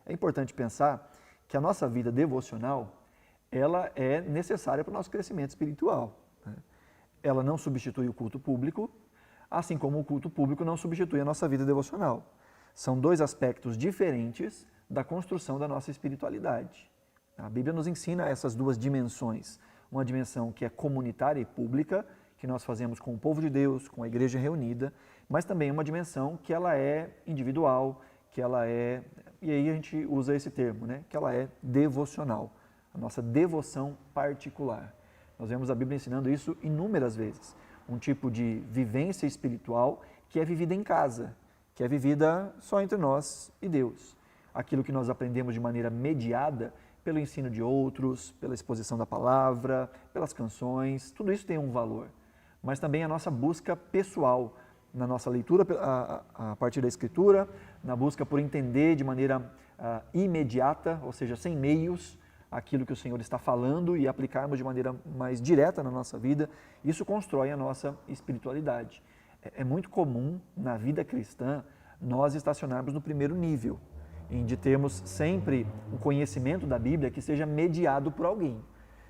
É importante pensar que a nossa vida devocional, ela é necessária para o nosso crescimento espiritual, né? Ela não substitui o culto público, assim como o culto público não substitui a nossa vida devocional. São dois aspectos diferentes da construção da nossa espiritualidade. A Bíblia nos ensina essas duas dimensões. Uma dimensão que é comunitária e pública, que nós fazemos com o povo de Deus, com a igreja reunida, mas também uma dimensão que ela é individual, que ela é, e aí a gente usa esse termo, né? Que ela é devocional, a nossa devoção particular. Nós vemos a Bíblia ensinando isso inúmeras vezes. Um tipo de vivência espiritual que é vivida em casa, que é vivida só entre nós e Deus. Aquilo que nós aprendemos de maneira mediada pelo ensino de outros, pela exposição da palavra, pelas canções, tudo isso tem um valor. Mas também a nossa busca pessoal, na nossa leitura a partir da Escritura, na busca por entender de maneira imediata, ou seja, sem meios, aquilo que o Senhor está falando e aplicarmos de maneira mais direta na nossa vida, isso constrói a nossa espiritualidade. É muito comum na vida cristã nós estacionarmos no primeiro nível, em de termos sempre um conhecimento da Bíblia que seja mediado por alguém.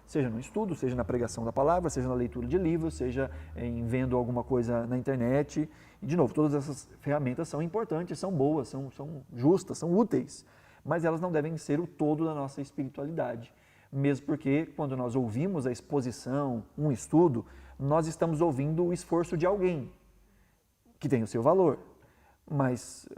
Seja no estudo, seja na pregação da palavra, seja na leitura de livros, seja em vendo alguma coisa na internet. E, de novo, todas essas ferramentas são importantes, são boas, são justas, são úteis, mas elas não devem ser o todo da nossa espiritualidade. Mesmo porque, quando nós ouvimos a exposição, um estudo, nós estamos ouvindo o esforço de alguém, que tem o seu valor. Mas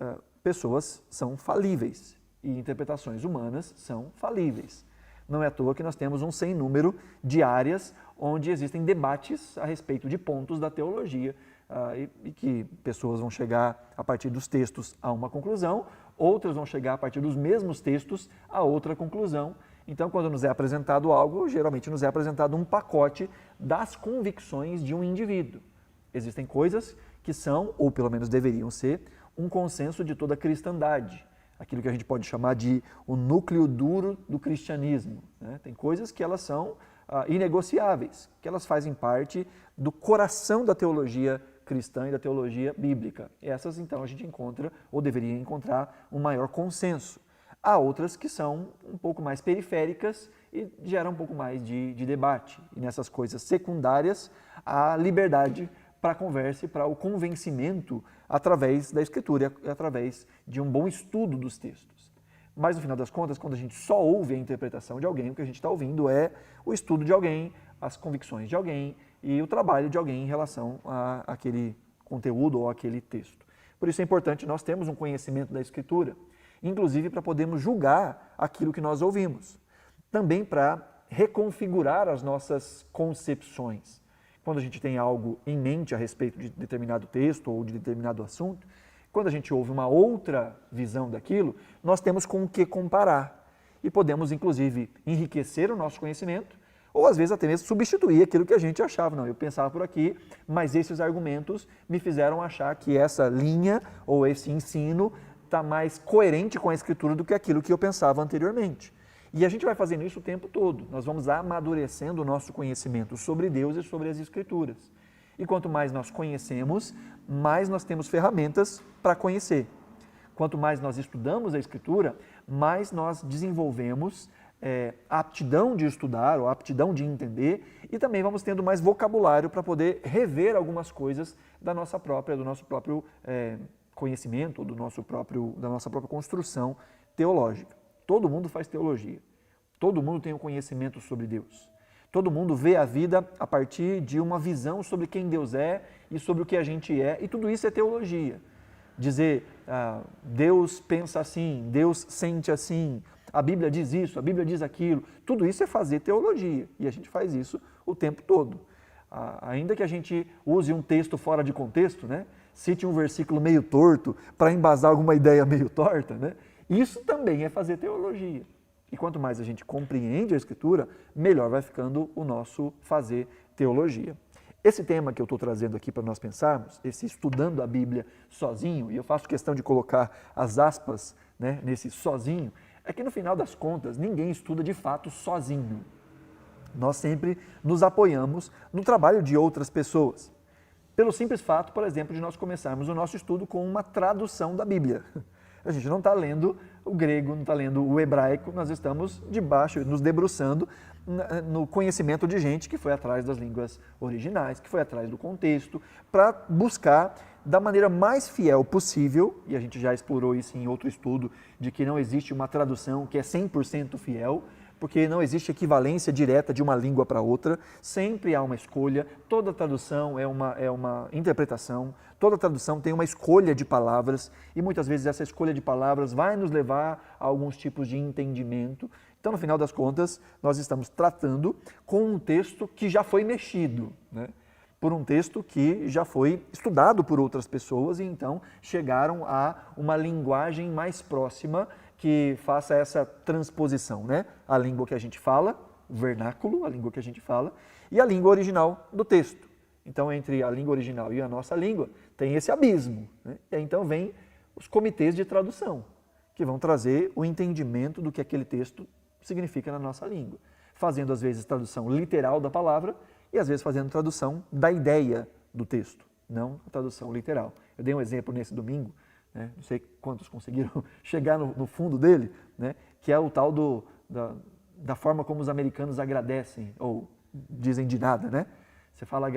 pessoas são falíveis e interpretações humanas são falíveis. Não é à toa que nós temos um sem número de áreas onde existem debates a respeito de pontos da teologia e que pessoas vão chegar a partir dos textos a uma conclusão, outras vão chegar a partir dos mesmos textos a outra conclusão. Então, quando nos é apresentado algo, geralmente nos é apresentado um pacote das convicções de um indivíduo. Existem coisas que são, ou pelo menos deveriam ser, um consenso de toda a cristandade, aquilo que a gente pode chamar de o núcleo duro do cristianismo, né? Tem coisas que elas são inegociáveis, que elas fazem parte do coração da teologia cristã e da teologia bíblica. Essas, então, a gente encontra, ou deveria encontrar, um maior consenso. Há outras que são um pouco mais periféricas e geram um pouco mais de debate. E nessas coisas secundárias, há liberdade para a conversa e para o convencimento através da Escritura, através de um bom estudo dos textos. Mas, no final das contas, quando a gente só ouve a interpretação de alguém, o que a gente está ouvindo é o estudo de alguém, as convicções de alguém e o trabalho de alguém em relação àquele conteúdo ou àquele texto. Por isso é importante nós termos um conhecimento da Escritura, inclusive para podermos julgar aquilo que nós ouvimos. Também para reconfigurar as nossas concepções. Quando a gente tem algo em mente a respeito de determinado texto ou de determinado assunto, quando a gente ouve uma outra visão daquilo, nós temos com o que comparar. E podemos, inclusive, enriquecer o nosso conhecimento ou, às vezes, até mesmo substituir aquilo que a gente achava. Não, eu pensava por aqui, mas esses argumentos me fizeram achar que essa linha ou esse ensino está mais coerente com a Escritura do que aquilo que eu pensava anteriormente. E a gente vai fazendo isso o tempo todo. Nós vamos amadurecendo o nosso conhecimento sobre Deus e sobre as Escrituras. E quanto mais nós conhecemos, mais nós temos ferramentas para conhecer. Quanto mais nós estudamos a Escritura, mais nós desenvolvemos a aptidão de estudar, ou a aptidão de entender, e também vamos tendo mais vocabulário para poder rever algumas coisas do nosso próprio conhecimento, da nossa própria construção teológica. Todo mundo faz teologia, todo mundo tem um conhecimento sobre Deus, todo mundo vê a vida a partir de uma visão sobre quem Deus é e sobre o que a gente é, e tudo isso é teologia. Dizer, Deus pensa assim, Deus sente assim, a Bíblia diz isso, a Bíblia diz aquilo, tudo isso é fazer teologia, e a gente faz isso o tempo todo. Ainda que a gente use um texto fora de contexto, né? Cite um versículo meio torto para embasar alguma ideia meio torta, né? Isso também é fazer teologia. E quanto mais a gente compreende a Escritura, melhor vai ficando o nosso fazer teologia. Esse tema que eu estou trazendo aqui para nós pensarmos, esse estudando a Bíblia sozinho, e eu faço questão de colocar as aspas, né, nesse sozinho, é que no final das contas ninguém estuda de fato sozinho. Nós sempre nos apoiamos no trabalho de outras pessoas. Pelo simples fato, por exemplo, de nós começarmos o nosso estudo com uma tradução da Bíblia. A gente não está lendo o grego, não está lendo o hebraico, nós estamos debaixo, nos debruçando no conhecimento de gente que foi atrás das línguas originais, que foi atrás do contexto, para buscar da maneira mais fiel possível, e a gente já explorou isso em outro estudo, de que não existe uma tradução que é 100% fiel, porque não existe equivalência direta de uma língua para outra, sempre há uma escolha, toda tradução é uma interpretação, toda tradução tem uma escolha de palavras, e muitas vezes essa escolha de palavras vai nos levar a alguns tipos de entendimento. Então, no final das contas, nós estamos tratando com um texto que já foi mexido, né? Por um texto que já foi estudado por outras pessoas e então chegaram a uma linguagem mais próxima que faça essa transposição, né? A língua que a gente fala, o vernáculo, a língua que a gente fala, e a língua original do texto. Então, entre a língua original e a nossa língua, tem esse abismo, né? E aí, então vem os comitês de tradução, que vão trazer o entendimento do que aquele texto significa na nossa língua, fazendo às vezes tradução literal da palavra e às vezes fazendo tradução da ideia do texto, não a tradução literal. Eu dei um exemplo nesse domingo, né? Não sei quantos conseguiram chegar no fundo dele, né? Que é o tal da forma como os americanos agradecem, ou dizem de nada, né? Você fala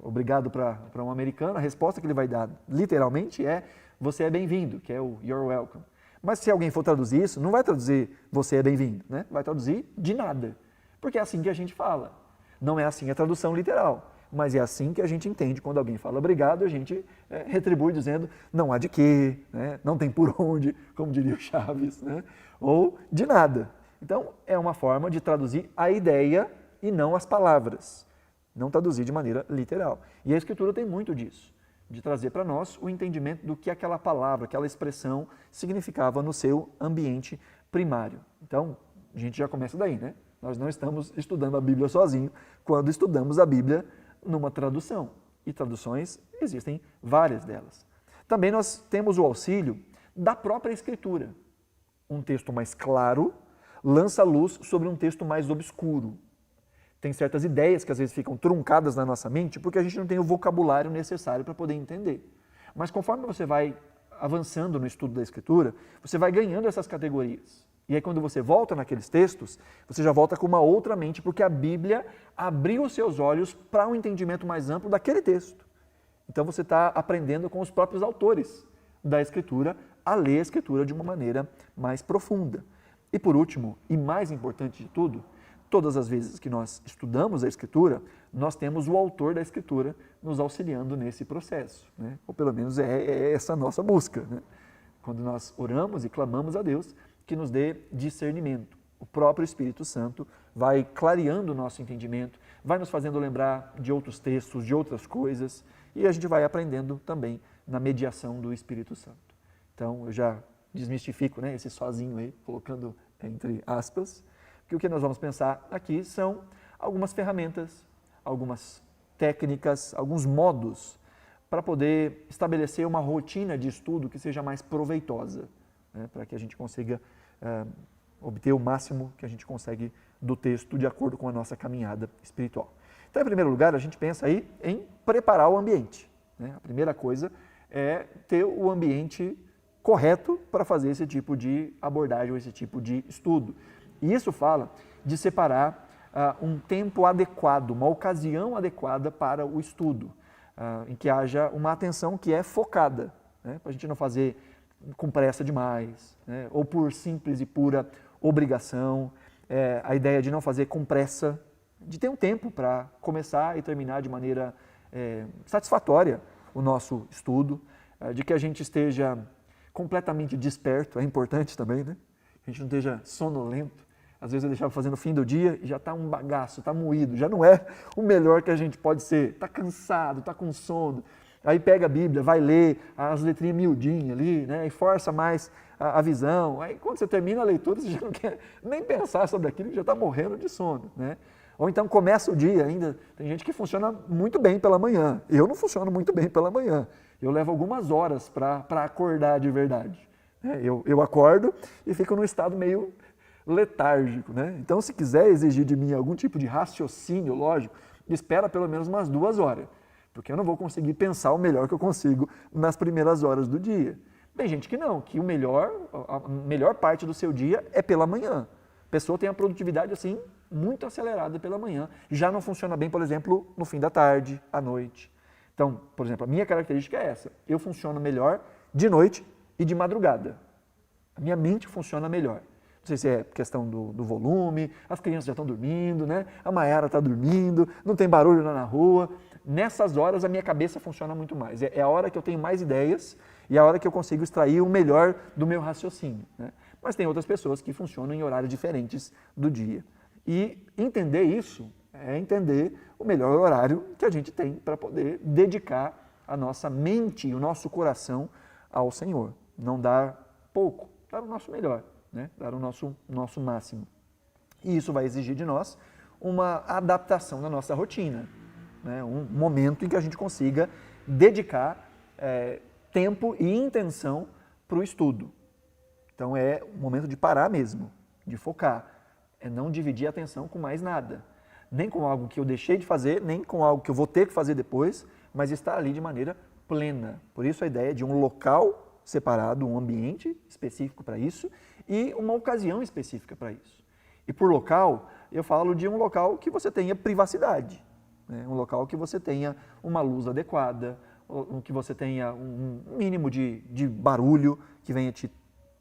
obrigado para um americano, a resposta que ele vai dar literalmente é você é bem-vindo, que é o you're welcome. Mas se alguém for traduzir isso, não vai traduzir você é bem-vindo, né? Vai traduzir de nada, porque é assim que a gente fala. Não é assim a tradução literal, mas é assim que a gente entende. Quando alguém fala obrigado, a gente retribui dizendo não há de quê, né? Não tem por onde, como diria o Chaves, né? Ou de nada. Então, é uma forma de traduzir a ideia e não as palavras, não traduzir de maneira literal. E a Escritura tem muito disso, de trazer para nós o entendimento do que aquela palavra, aquela expressão significava no seu ambiente primário. Então, a gente já começa daí, né? Nós não estamos estudando a Bíblia sozinho quando estudamos a Bíblia numa tradução. E traduções existem várias delas. Também nós temos o auxílio da própria Escritura. Um texto mais claro lança luz sobre um texto mais obscuro. Tem certas ideias que às vezes ficam truncadas na nossa mente porque a gente não tem o vocabulário necessário para poder entender. Mas conforme você vai avançando no estudo da Escritura, você vai ganhando essas categorias. E aí quando você volta naqueles textos, você já volta com uma outra mente, porque a Bíblia abriu os seus olhos para um entendimento mais amplo daquele texto. Então você está aprendendo com os próprios autores da Escritura a ler a Escritura de uma maneira mais profunda. E por último, e mais importante de tudo, todas as vezes que nós estudamos a Escritura, nós temos o autor da Escritura nos auxiliando nesse processo, né? Ou pelo menos é essa a nossa busca, né? Quando nós oramos e clamamos a Deus, que nos dê discernimento. O próprio Espírito Santo vai clareando o nosso entendimento, vai nos fazendo lembrar de outros textos, de outras coisas, e a gente vai aprendendo também na mediação do Espírito Santo. Então, eu já desmistifico, né, esse sozinho aí, colocando entre aspas, que o que nós vamos pensar aqui são algumas ferramentas, algumas técnicas, alguns modos para poder estabelecer uma rotina de estudo que seja mais proveitosa, né, para que a gente consiga obter o máximo que a gente consegue do texto de acordo com a nossa caminhada espiritual. Então, em primeiro lugar, a gente pensa aí em preparar o ambiente, né? A primeira coisa é ter o ambiente correto para fazer esse tipo de abordagem ou esse tipo de estudo. E isso fala de separar um tempo adequado, uma ocasião adequada para o estudo, em que haja uma atenção que é focada, né? Para a gente não fazer com pressa demais, né? Ou por simples e pura obrigação, a ideia de não fazer com pressa, de ter um tempo para começar e terminar de maneira satisfatória o nosso estudo, de que a gente esteja completamente desperto, é importante também, né? Que a gente não esteja sonolento. Às vezes eu deixava fazendo no fim do dia e já está um bagaço, está moído, já não é o melhor que a gente pode ser, está cansado, está com sono. Aí pega a Bíblia, vai ler as letrinhas miudinhas ali, né, e força mais a visão. Aí quando você termina a leitura, você já não quer nem pensar sobre aquilo, já está morrendo de sono, né? Ou então começa o dia ainda, tem gente que funciona muito bem pela manhã. Eu não funciono muito bem pela manhã. Eu levo algumas horas para acordar de verdade. Eu acordo e fico num estado meio letárgico, né? Então, se quiser exigir de mim algum tipo de raciocínio lógico, espera pelo menos umas 2 horas, porque eu não vou conseguir pensar o melhor que eu consigo nas primeiras horas do dia. Tem gente que não, que a melhor parte do seu dia é pela manhã. A pessoa tem a produtividade assim muito acelerada pela manhã. Já não funciona bem, por exemplo, no fim da tarde, à noite. Então, por exemplo, a minha característica é essa. Eu funciono melhor de noite e de madrugada. A minha mente funciona melhor. Não sei se é questão do volume, as crianças já estão dormindo, né? A Mayara está dormindo, não tem barulho lá na rua. Nessas horas a minha cabeça funciona muito mais. É a hora que eu tenho mais ideias e é a hora que eu consigo extrair o melhor do meu raciocínio, né? Mas tem outras pessoas que funcionam em horários diferentes do dia. E entender isso é entender o melhor horário que a gente tem para poder dedicar a nossa mente e o nosso coração ao Senhor. Não dar pouco, dar o nosso melhor, né? Dar o nosso máximo. E isso vai exigir de nós uma adaptação na nossa rotina, né? Um momento em que a gente consiga dedicar tempo e intenção para o estudo. Então é o momento de parar mesmo, de focar. É não dividir a atenção com mais nada. Nem com algo que eu deixei de fazer, nem com algo que eu vou ter que fazer depois, mas estar ali de maneira plena. Por isso a ideia de um local separado, um ambiente específico para isso e uma ocasião específica para isso. E por local, eu falo de um local que você tenha privacidade, né? Um local que você tenha uma luz adequada, que você tenha um mínimo de barulho que venha te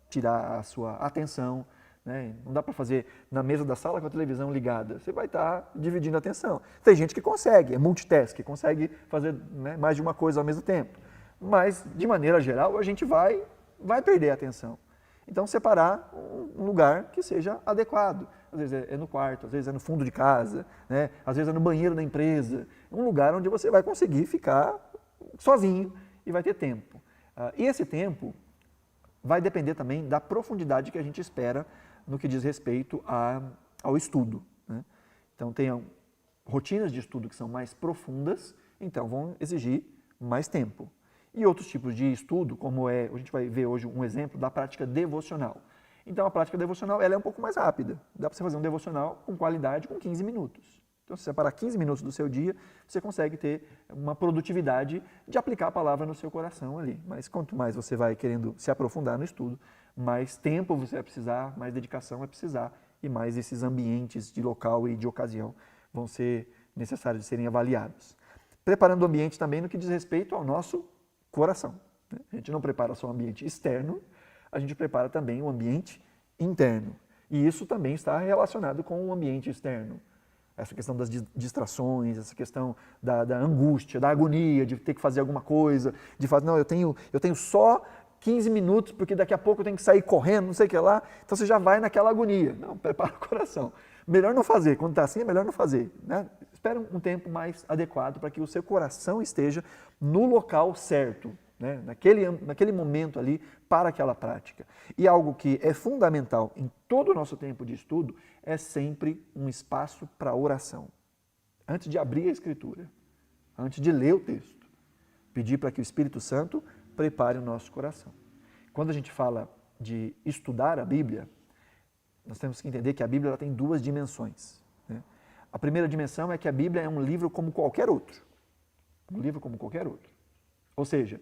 tirar a sua atenção, né? Não dá para fazer na mesa da sala com a televisão ligada, você vai estar dividindo a atenção. Tem gente que consegue, é multitask, consegue fazer, né, mais de uma coisa ao mesmo tempo, mas de maneira geral a gente vai perder a atenção. Então separar um lugar que seja adequado, às vezes é no quarto, às vezes é no fundo de casa, né? Às vezes é no banheiro da empresa, um lugar onde você vai conseguir ficar sozinho e vai ter tempo. E esse tempo vai depender também da profundidade que a gente espera no que diz respeito ao estudo, né? Então, tem rotinas de estudo que são mais profundas, então vão exigir mais tempo. E outros tipos de estudo, como a gente vai ver hoje um exemplo da prática devocional. Então, a prática devocional ela é um pouco mais rápida. Dá para você fazer um devocional com qualidade com 15 minutos. Então, se você separar 15 minutos do seu dia, você consegue ter uma produtividade de aplicar a palavra no seu coração ali. Mas quanto mais você vai querendo se aprofundar no estudo, mais tempo você vai precisar, mais dedicação vai precisar e mais esses ambientes de local e de ocasião vão ser necessários de serem avaliados. Preparando o ambiente também no que diz respeito ao nosso coração, né? A gente não prepara só o ambiente externo, a gente prepara também o ambiente interno. E isso também está relacionado com o ambiente externo. Essa questão das distrações, essa questão da angústia, da agonia, de ter que fazer alguma coisa, de falar, não, eu tenho só 15 minutos, porque daqui a pouco eu tenho que sair correndo, não sei o que lá, então você já vai naquela agonia. Não, prepara o coração. Melhor não fazer, quando está assim é melhor não fazer, né? Espera um tempo mais adequado para que o seu coração esteja no local certo, né? Naquele momento ali para aquela prática. E algo que é fundamental em todo o nosso tempo de estudo é sempre um espaço para oração. Antes de abrir a Escritura, antes de ler o texto, pedir para que o Espírito Santo prepare o nosso coração. Quando a gente fala de estudar a Bíblia, nós temos que entender que a Bíblia ela tem duas dimensões, né? A primeira dimensão é que a Bíblia é um livro como qualquer outro. Um livro como qualquer outro. Ou seja,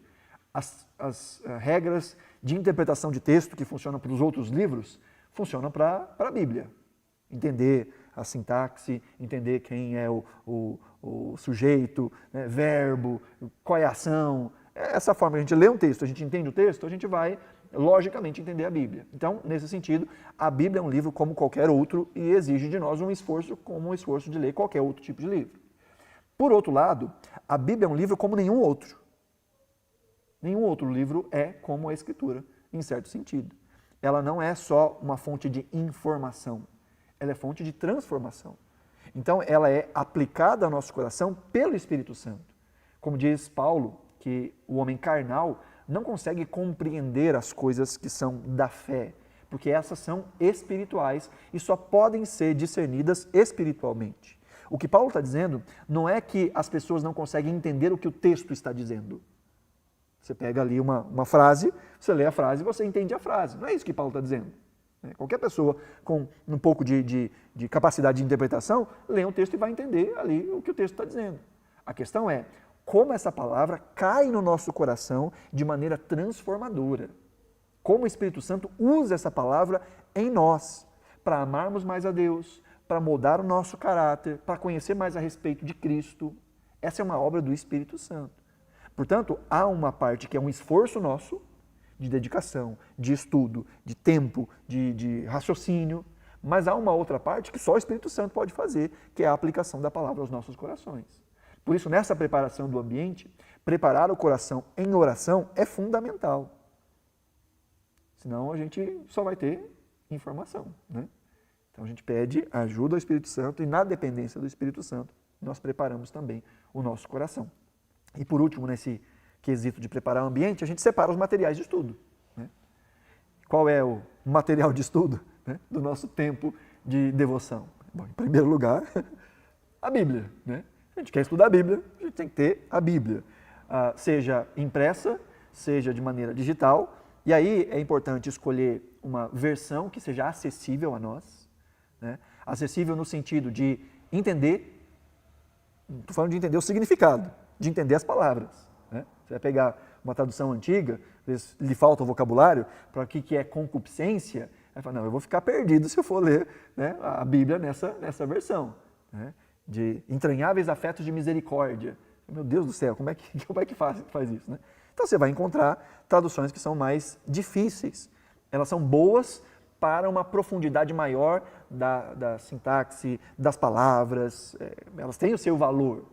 as regras de interpretação de texto que funcionam para os outros livros, funcionam para a Bíblia. Entender a sintaxe, entender quem é o sujeito, né, verbo, qual é a ação. Essa forma que a gente lê um texto, a gente entende o texto, a gente vai, logicamente, entender a Bíblia. Então, nesse sentido, a Bíblia é um livro como qualquer outro e exige de nós um esforço como o esforço de ler qualquer outro tipo de livro. Por outro lado, a Bíblia é um livro como nenhum outro. Nenhum outro livro é como a Escritura, em certo sentido. Ela não é só uma fonte de informação, ela é fonte de transformação. Então, ela é aplicada ao nosso coração pelo Espírito Santo. Como diz Paulo, que o homem carnal não consegue compreender as coisas que são da fé, porque essas são espirituais e só podem ser discernidas espiritualmente. O que Paulo está dizendo não é que as pessoas não conseguem entender o que o texto está dizendo. Você pega ali uma frase, você lê a frase e você entende a frase. Não é isso que Paulo está dizendo. Qualquer pessoa com um pouco de capacidade de interpretação, lê um texto e vai entender ali o que o texto está dizendo. A questão é como essa palavra cai no nosso coração de maneira transformadora. como o Espírito Santo usa essa palavra em nós, para amarmos mais a Deus, para moldar o nosso caráter, para conhecer mais a respeito de Cristo. Essa é uma obra do Espírito Santo. Portanto, há uma parte que é um esforço nosso, de dedicação, de estudo, de tempo, de raciocínio, mas há uma outra parte que só o Espírito Santo pode fazer, que é a aplicação da palavra aos nossos corações. Por isso, nessa preparação do ambiente, preparar o coração em oração é fundamental. Senão a gente só vai ter informação, né? Então a gente pede ajuda ao Espírito Santo e na dependência do Espírito Santo nós preparamos também o nosso coração. E por último, nesse quesito de preparar o ambiente, a gente separa os materiais de estudo, né? Qual é o material de estudo, né, do nosso tempo de devoção? Bom, em primeiro lugar, a Bíblia, né? A gente quer estudar a Bíblia, a gente tem que ter a Bíblia, seja impressa, seja de maneira digital. E aí é importante escolher uma versão que seja acessível a nós, né? Acessível no sentido de entender, não estou falando de entender o significado, de entender as palavras, né? Você vai pegar uma tradução antiga, às vezes lhe falta o vocabulário, para o que é concupiscência, aí fala, não, eu vou ficar perdido se eu for ler, né, a Bíblia nessa versão, né? De entranháveis afetos de misericórdia. Meu Deus do céu, como é que faz isso, né? Então você vai encontrar traduções que são mais difíceis. Elas são boas para uma profundidade maior da sintaxe, das palavras, elas têm o seu valor.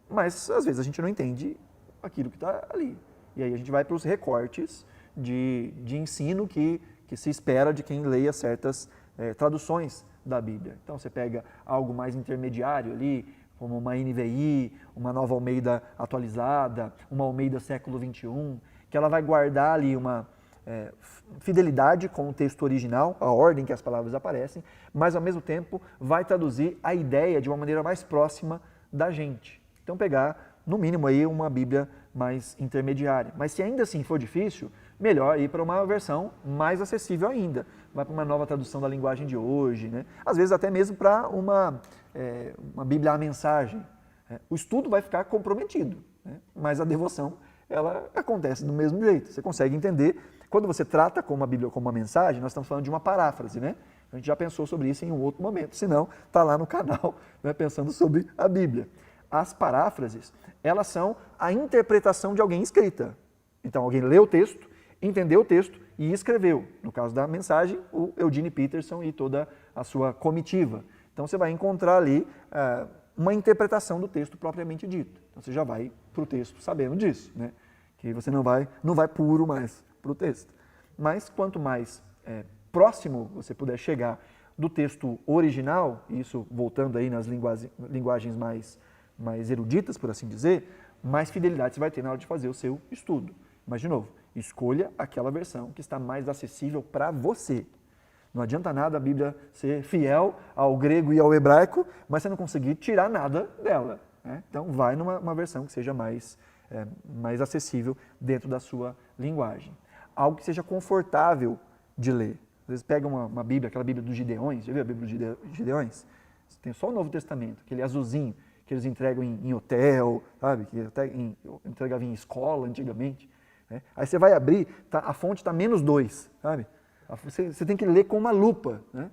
Mas às vezes a gente não entende aquilo que está ali. E aí a gente vai para os recortes de ensino que se espera de quem leia certas traduções da Bíblia. Então você pega algo mais intermediário ali, como uma NVI, uma Nova Almeida atualizada, uma Almeida século XXI, que ela vai guardar ali uma fidelidade com o texto original, a ordem que as palavras aparecem, mas ao mesmo tempo vai traduzir a ideia de uma maneira mais próxima da gente. Então pegar, no mínimo, aí uma Bíblia mais intermediária. Mas se ainda assim for difícil, melhor ir para uma versão mais acessível ainda. Vai para uma nova tradução da linguagem de hoje, né? Às vezes até mesmo para uma Bíblia à mensagem. O estudo vai ficar comprometido, né? Mas a devoção, ela acontece do mesmo jeito. Você consegue entender. Quando você trata com uma Bíblia como uma mensagem, nós estamos falando de uma paráfrase, né? A gente já pensou sobre isso em um outro momento, senão está lá no canal, né, pensando sobre a Bíblia. As paráfrases, elas são a interpretação de alguém escrita. Então, alguém leu o texto, entendeu o texto e escreveu. No caso da mensagem, o Eugene Peterson e toda a sua comitiva. Então, você vai encontrar ali uma interpretação do texto propriamente dito. Então, você já vai para o texto sabendo disso, né? Que você não vai puro mais para o texto. Mas, quanto mais próximo você puder chegar do texto original, isso voltando aí nas linguagens mais eruditas, por assim dizer, mais fidelidade você vai ter na hora de fazer o seu estudo. Mas, de novo, escolha aquela versão que está mais acessível para você. Não adianta nada a Bíblia ser fiel ao grego e ao hebraico, mas você não conseguir tirar nada dela, né? Então, vai numa versão que seja mais acessível dentro da sua linguagem. Algo que seja confortável de ler. Às vezes pega uma Bíblia, aquela Bíblia dos Gideões, já viu a Bíblia dos Gideões? Tem só o Novo Testamento, aquele azulzinho que eles entregam em hotel, sabe? Que até entregava em escola antigamente, né? Aí você vai abrir, a fonte está -2, sabe? Você tem que ler com uma lupa, né?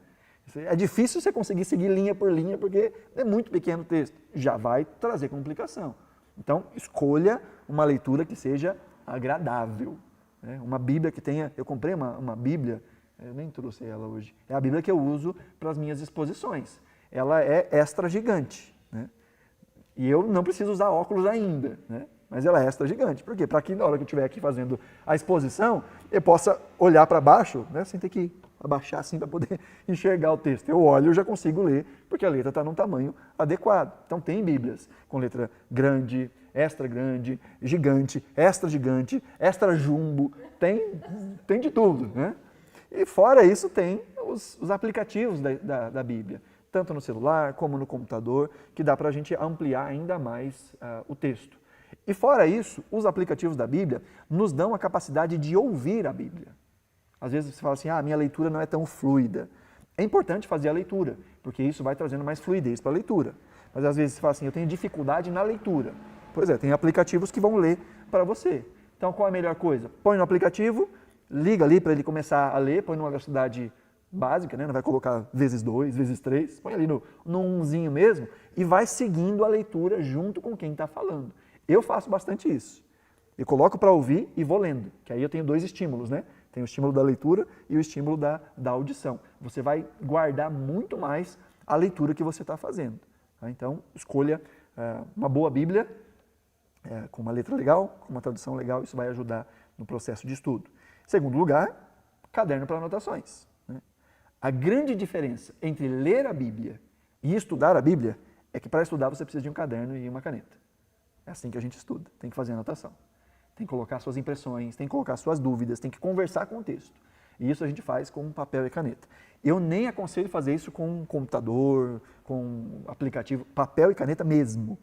É difícil você conseguir seguir linha por linha, porque é muito pequeno o texto. Já vai trazer complicação. Então, escolha uma leitura que seja agradável, né? Uma Bíblia que tenha... Eu comprei uma Bíblia, eu nem trouxe ela hoje. É a Bíblia que eu uso para as minhas exposições. Ela é extra gigante, né? E eu não preciso usar óculos ainda, né? Mas ela é extra gigante. Por quê? Para que na hora que eu estiver aqui fazendo a exposição, eu possa olhar para baixo, né, sem ter que abaixar assim para poder enxergar o texto. Eu olho e eu já consigo ler, porque a letra está num tamanho adequado. Então tem Bíblias com letra grande, gigante, extra jumbo, tem de tudo, né? E fora isso tem os aplicativos da Bíblia, tanto no celular como no computador, que dá para a gente ampliar ainda mais o texto. E fora isso, os aplicativos da Bíblia nos dão a capacidade de ouvir a Bíblia. Às vezes você fala assim, minha leitura não é tão fluida. É importante fazer a leitura, porque isso vai trazendo mais fluidez para a leitura. Mas às vezes você fala assim, eu tenho dificuldade na leitura. Pois é, tem aplicativos que vão ler para você. Então qual é a melhor coisa? Põe no aplicativo, liga ali para ele começar a ler, põe numa velocidade básica, né? Não vai colocar vezes 2, vezes 3, põe ali no 1zinho mesmo e vai seguindo a leitura junto com quem está falando. Eu faço bastante isso. Eu coloco para ouvir e vou lendo, que aí eu tenho 2 estímulos, né? Tem o estímulo da leitura e o estímulo da audição. Você vai guardar muito mais a leitura que você está fazendo. Tá? Então, escolha uma boa Bíblia, com uma letra legal, com uma tradução legal, isso vai ajudar no processo de estudo. Segundo lugar, caderno para anotações. Né? A grande diferença entre ler a Bíblia e estudar a Bíblia é que para estudar você precisa de um caderno e uma caneta. É assim que a gente estuda, tem que fazer anotação. Tem que colocar suas impressões, tem que colocar suas dúvidas, tem que conversar com o texto. E isso a gente faz com papel e caneta. Eu nem aconselho fazer isso com computador, com aplicativo, papel e caneta mesmo,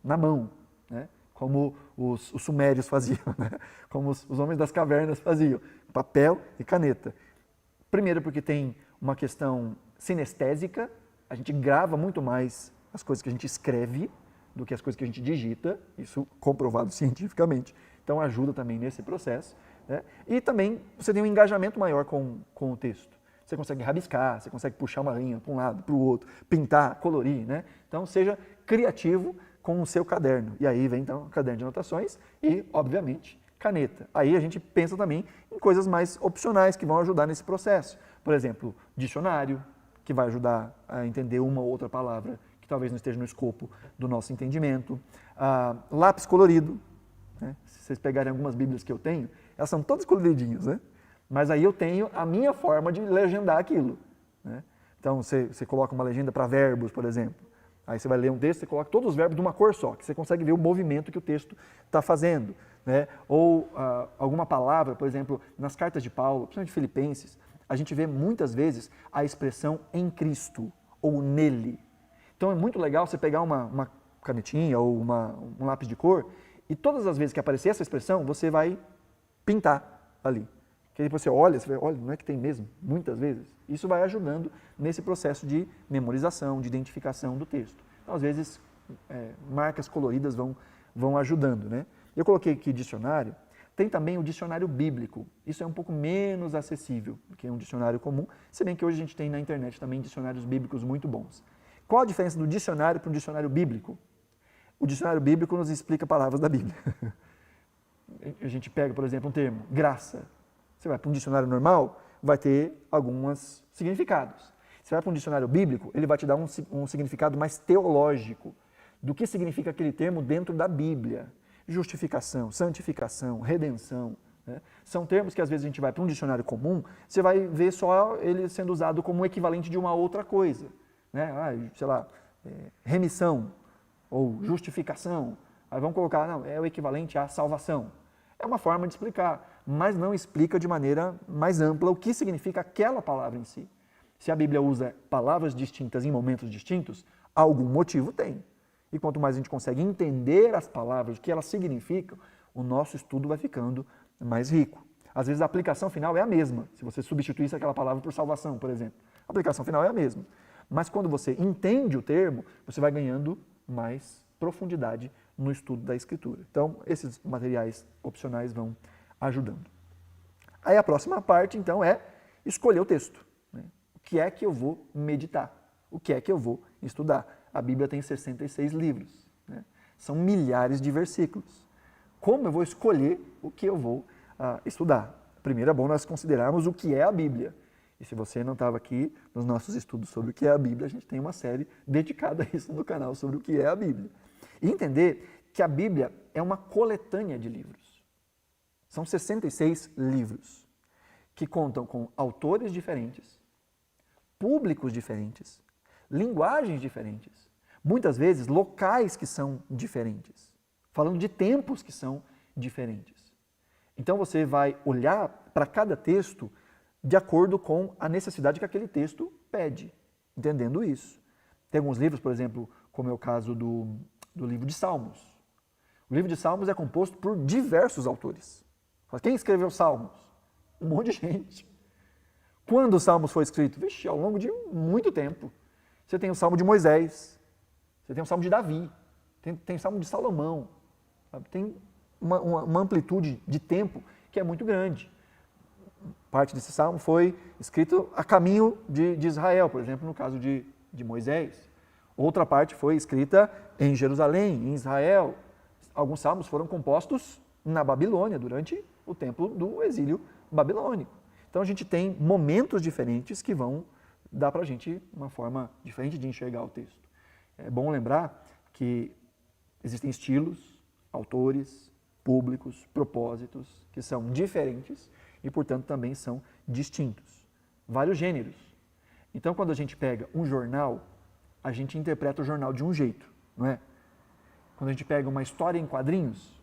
na mão, né? Como os sumérios faziam, né? Como os homens das cavernas faziam, papel e caneta. Primeiro porque tem uma questão sinestésica, a gente grava muito mais as coisas que a gente escreve do que as coisas que a gente digita, isso comprovado cientificamente. Então ajuda também nesse processo. Né? E também você tem um engajamento maior com o texto. Você consegue rabiscar, você consegue puxar uma linha para um lado, para o outro, pintar, colorir. Né? Então seja criativo com o seu caderno. E aí vem então o caderno de anotações e, obviamente, caneta. Aí a gente pensa também em coisas mais opcionais que vão ajudar nesse processo. Por exemplo, dicionário, que vai ajudar a entender uma ou outra palavra que talvez não esteja no escopo do nosso entendimento. Lápis colorido. Né? Se vocês pegarem algumas bíblias que eu tenho, elas são todas coloridinhas, né? Mas aí eu tenho a minha forma de legendar aquilo. Né? Então você coloca uma legenda para verbos, por exemplo. Aí você vai ler um texto, você coloca todos os verbos de uma cor só, que você consegue ver o movimento que o texto está fazendo. Né? Ou alguma palavra, por exemplo, nas cartas de Paulo, principalmente Filipenses, a gente vê muitas vezes a expressão em Cristo ou nele. Então é muito legal você pegar uma canetinha ou um lápis de cor e todas as vezes que aparecer essa expressão, você vai pintar ali. Que aí você olha, não é que tem mesmo? Muitas vezes. Isso vai ajudando nesse processo de memorização, de identificação do texto. Então, às vezes, marcas coloridas vão ajudando. Né? Eu coloquei aqui dicionário. Tem também o dicionário bíblico. Isso é um pouco menos acessível do que um dicionário comum, se bem que hoje a gente tem na internet também dicionários bíblicos muito bons. Qual a diferença do dicionário para o dicionário bíblico? O dicionário bíblico nos explica palavras da Bíblia. A gente pega, por exemplo, um termo, graça. Você vai para um dicionário normal, vai ter alguns significados. Você vai para um dicionário bíblico, ele vai te dar um significado mais teológico do que significa aquele termo dentro da Bíblia. Justificação, santificação, redenção. Né? São termos que às vezes a gente vai para um dicionário comum, você vai ver só ele sendo usado como equivalente de uma outra coisa. Né? Sei lá, remissão ou justificação. Aí vamos colocar, não, é o equivalente à salvação. É uma forma de explicar, mas não explica de maneira mais ampla o que significa aquela palavra em si. Se a Bíblia usa palavras distintas em momentos distintos, algum motivo tem. E quanto mais a gente consegue entender as palavras, o que elas significam, o nosso estudo vai ficando mais rico. Às vezes a aplicação final é a mesma, se você substituísse aquela palavra por salvação, por exemplo. A aplicação final é a mesma. Mas quando você entende o termo, você vai ganhando mais profundidade no estudo da Escritura. Então, esses materiais opcionais vão ajudando. Aí a próxima parte, então, é escolher o texto. Né? O que é que eu vou meditar? O que é que eu vou estudar? A Bíblia tem 66 livros. Né? São milhares de versículos. Como eu vou escolher o que eu vou estudar? Primeiro é bom nós considerarmos o que é a Bíblia. E se você não estava aqui nos nossos estudos sobre o que é a Bíblia, a gente tem uma série dedicada a isso no canal, sobre o que é a Bíblia. E entender que a Bíblia é uma coletânea de livros. São 66 livros que contam com autores diferentes, públicos diferentes, linguagens diferentes, muitas vezes locais que são diferentes, falando de tempos que são diferentes. Então você vai olhar para cada texto de acordo com a necessidade que aquele texto pede, entendendo isso. Tem alguns livros, por exemplo, como é o caso do livro de Salmos. O livro de Salmos é composto por diversos autores. Quem escreveu Salmos? Um monte de gente. Quando o Salmos foi escrito? Vixe, ao longo de muito tempo. Você tem o Salmo de Moisés, você tem o Salmo de Davi, tem o Salmo de Salomão. Sabe? Tem uma amplitude de tempo que é muito grande. parte desse salmo foi escrito a caminho de Israel, por exemplo, no caso de Moisés. Outra parte foi escrita em Jerusalém, em Israel. Alguns salmos foram compostos na Babilônia, durante o tempo do exílio babilônico. Então a gente tem momentos diferentes que vão dar para a gente uma forma diferente de enxergar o texto. É bom lembrar que existem estilos, autores, públicos, propósitos que são diferentes e, portanto, também são distintos. Vários gêneros. Então, quando a gente pega um jornal, a gente interpreta o jornal de um jeito, não é? Quando a gente pega uma história em quadrinhos,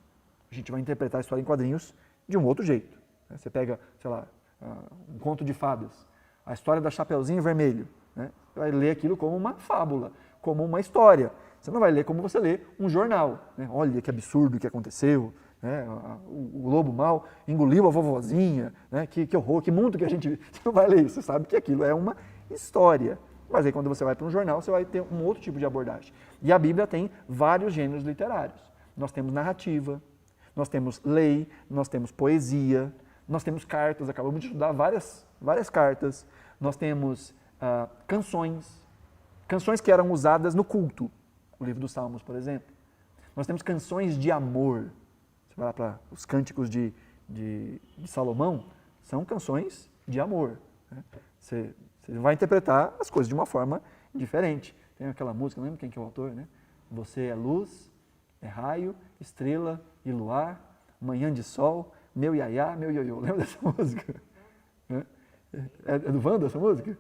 a gente vai interpretar a história em quadrinhos de um outro jeito. Você pega, sei lá, um conto de fadas, a história da Chapeuzinho Vermelho, né? Você vai ler aquilo como uma fábula, como uma história. Você não vai ler como você lê um jornal, né? Olha que absurdo que aconteceu, né? O lobo mau engoliu a vovozinha, né? Que horror, que mundo que a gente... Você não vai ler isso, você sabe que aquilo é uma história. Mas aí quando você vai para um jornal, você vai ter um outro tipo de abordagem. E a Bíblia tem vários gêneros literários. Nós temos narrativa, nós temos lei, nós temos poesia, nós temos cartas, acabamos de estudar várias cartas, nós temos canções que eram usadas no culto, o livro dos Salmos, por exemplo. Nós temos canções de amor. Você vai lá para os cânticos de Salomão, são canções de amor, né? Você vai interpretar as coisas de uma forma diferente. Tem aquela música, não lembro quem que é o autor, né? Você é luz, é raio, estrela e luar, manhã de sol, meu iaiá, meu ioiô. Lembra dessa música? É do Wanda essa música?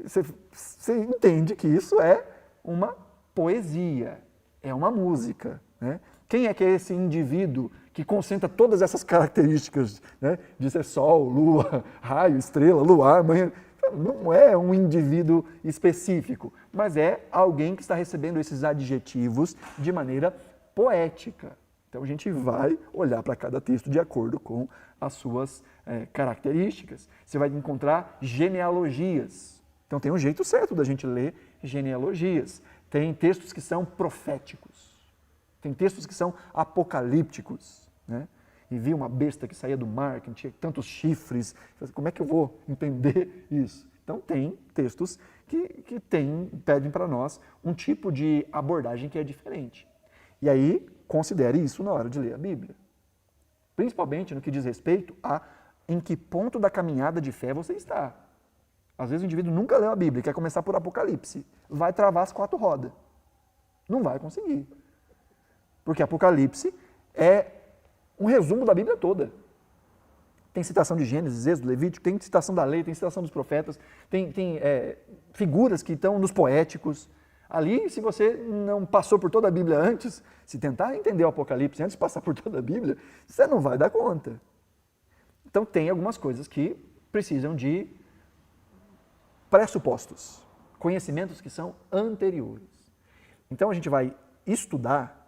Você entende que isso é uma poesia, é uma música, né? Quem é que é esse indivíduo que concentra todas essas características, né, de ser sol, lua, raio, estrela, luar, manhã? Não é um indivíduo específico, mas é alguém que está recebendo esses adjetivos de maneira poética. Então a gente vai olhar para cada texto de acordo com as suas características. Você vai encontrar genealogias. Então tem um jeito certo da gente ler genealogias. Tem textos que são proféticos. Tem textos que são apocalípticos, né? E vi uma besta que saía do mar, que tinha tantos chifres. Como é que eu vou entender isso? Então tem textos que pedem para nós um tipo de abordagem que é diferente. E aí, considere isso na hora de ler a Bíblia. Principalmente no que diz respeito a em que ponto da caminhada de fé você está. Às vezes o indivíduo nunca leu a Bíblia, quer começar por Apocalipse. Vai travar as 4 rodas. Não vai conseguir. Porque Apocalipse é um resumo da Bíblia toda. Tem citação de Gênesis, Êxodo, Levítico, tem citação da lei, tem citação dos profetas, tem figuras que estão nos poéticos. Ali, se você não passou por toda a Bíblia antes, se tentar entender o Apocalipse antes de passar por toda a Bíblia, você não vai dar conta. Então tem algumas coisas que precisam de pressupostos, conhecimentos que são anteriores. Então a gente vai estudar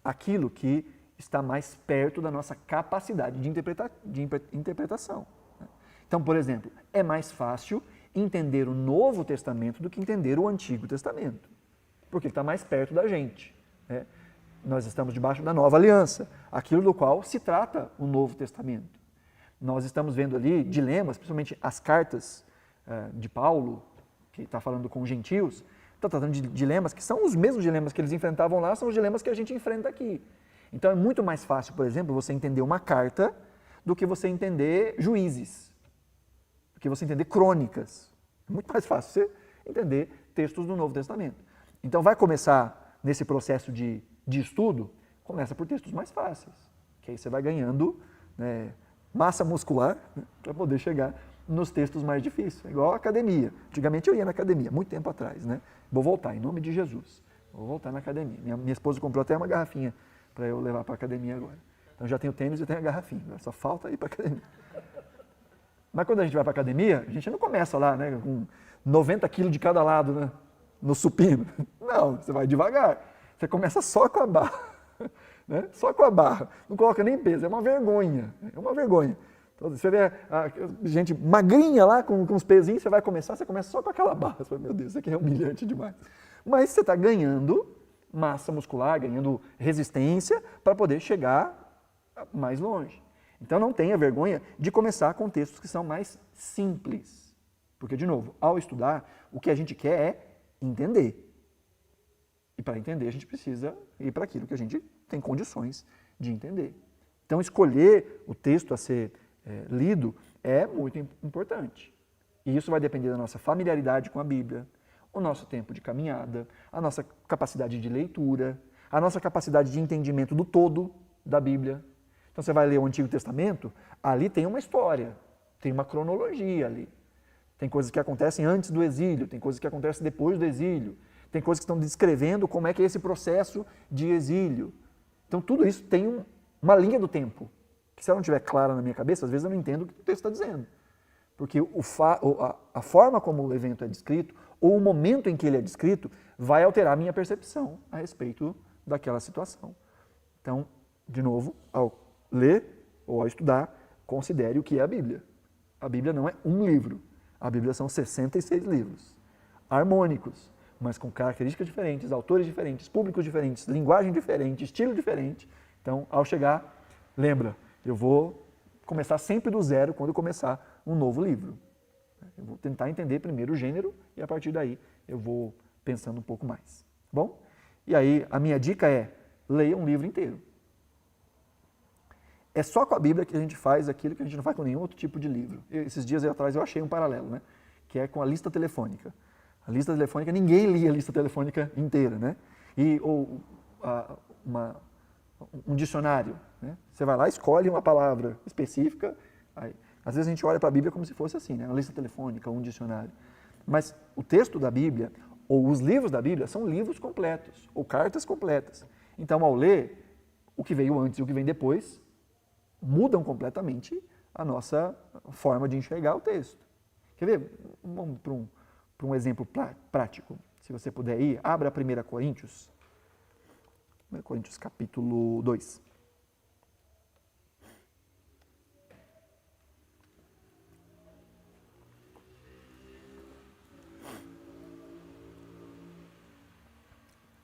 aquilo que está mais perto da nossa capacidade de interpretação. Então, por exemplo, é mais fácil entender o Novo Testamento do que entender o Antigo Testamento, porque está mais perto da gente, né? Nós estamos debaixo da Nova Aliança, aquilo do qual se trata o Novo Testamento. Nós estamos vendo ali dilemas, principalmente as cartas de Paulo, que está falando com os gentios, está tratando de dilemas que são os mesmos dilemas que eles enfrentavam lá, são os dilemas que a gente enfrenta aqui. Então é muito mais fácil, por exemplo, você entender uma carta do que você entender Juízes, do que você entender crônicas. É muito mais fácil você entender textos do Novo Testamento. Então vai começar nesse processo de estudo, começa por textos mais fáceis, que aí você vai ganhando, né, massa muscular, né, para poder chegar nos textos mais difíceis. É igual a academia. Antigamente eu ia na academia, muito tempo atrás, né? Vou voltar, em nome de Jesus. Vou voltar na academia. Minha esposa comprou até uma garrafinha para eu levar para a academia agora. Então já tenho o tênis e tenho a garrafinha, só falta ir para a academia. Mas quando a gente vai para a academia, a gente não começa lá, né, com 90 quilos de cada lado, né, no supino. Não, você vai devagar. Você começa só com a barra, né? Só com a barra. Não coloca nem peso, é uma vergonha. É uma vergonha. Então, você vê a gente magrinha lá com os pezinhos, você começa só com aquela barra. Você fala, meu Deus, isso aqui é humilhante demais. Mas você está ganhando massa muscular, ganhando resistência para poder chegar mais longe. Então não tenha vergonha de começar com textos que são mais simples. Porque, de novo, ao estudar, o que a gente quer é entender. E para entender, a gente precisa ir para aquilo que a gente tem condições de entender. Então, escolher o texto a ser lido é muito importante. E isso vai depender da nossa familiaridade com a Bíblia, o nosso tempo de caminhada, a nossa capacidade de leitura, a nossa capacidade de entendimento do todo da Bíblia. Então, você vai ler o Antigo Testamento, ali tem uma história, tem uma cronologia ali. Tem coisas que acontecem antes do exílio, tem coisas que acontecem depois do exílio, tem coisas que estão descrevendo como é que é esse processo de exílio. Então, tudo isso tem uma linha do tempo, que se ela não estiver clara na minha cabeça, às vezes eu não entendo o que o texto está dizendo. Porque a forma como o evento é descrito, ou o momento em que ele é descrito, vai alterar a minha percepção a respeito daquela situação. Então, de novo, ao ler ou ao estudar, considere o que é a Bíblia. A Bíblia não é um livro. A Bíblia são 66 livros, harmônicos, mas com características diferentes, autores diferentes, públicos diferentes, linguagem diferente, estilo diferente. Então, ao chegar, lembra, eu vou começar sempre do zero quando eu começar um novo livro. Eu vou tentar entender primeiro o gênero e a partir daí eu vou pensando um pouco mais. Bom? E aí, a minha dica é, leia um livro inteiro. É só com a Bíblia que a gente faz aquilo que a gente não faz com nenhum outro tipo de livro. Esses dias atrás eu achei um paralelo, né? Que é com a lista telefônica. A lista telefônica, ninguém lia a lista telefônica inteira, né? Um dicionário, né? Você vai lá, escolhe uma palavra específica. Aí, às vezes a gente olha para a Bíblia como se fosse assim, né? Uma lista telefônica, um dicionário. Mas o texto da Bíblia, ou os livros da Bíblia, são livros completos, ou cartas completas. Então, ao ler, o que veio antes e o que vem depois, mudam completamente a nossa forma de enxergar o texto. Quer ver? Vamos para um exemplo prático. Se você puder ir, abra 1 Coríntios. 1 Coríntios capítulo 2.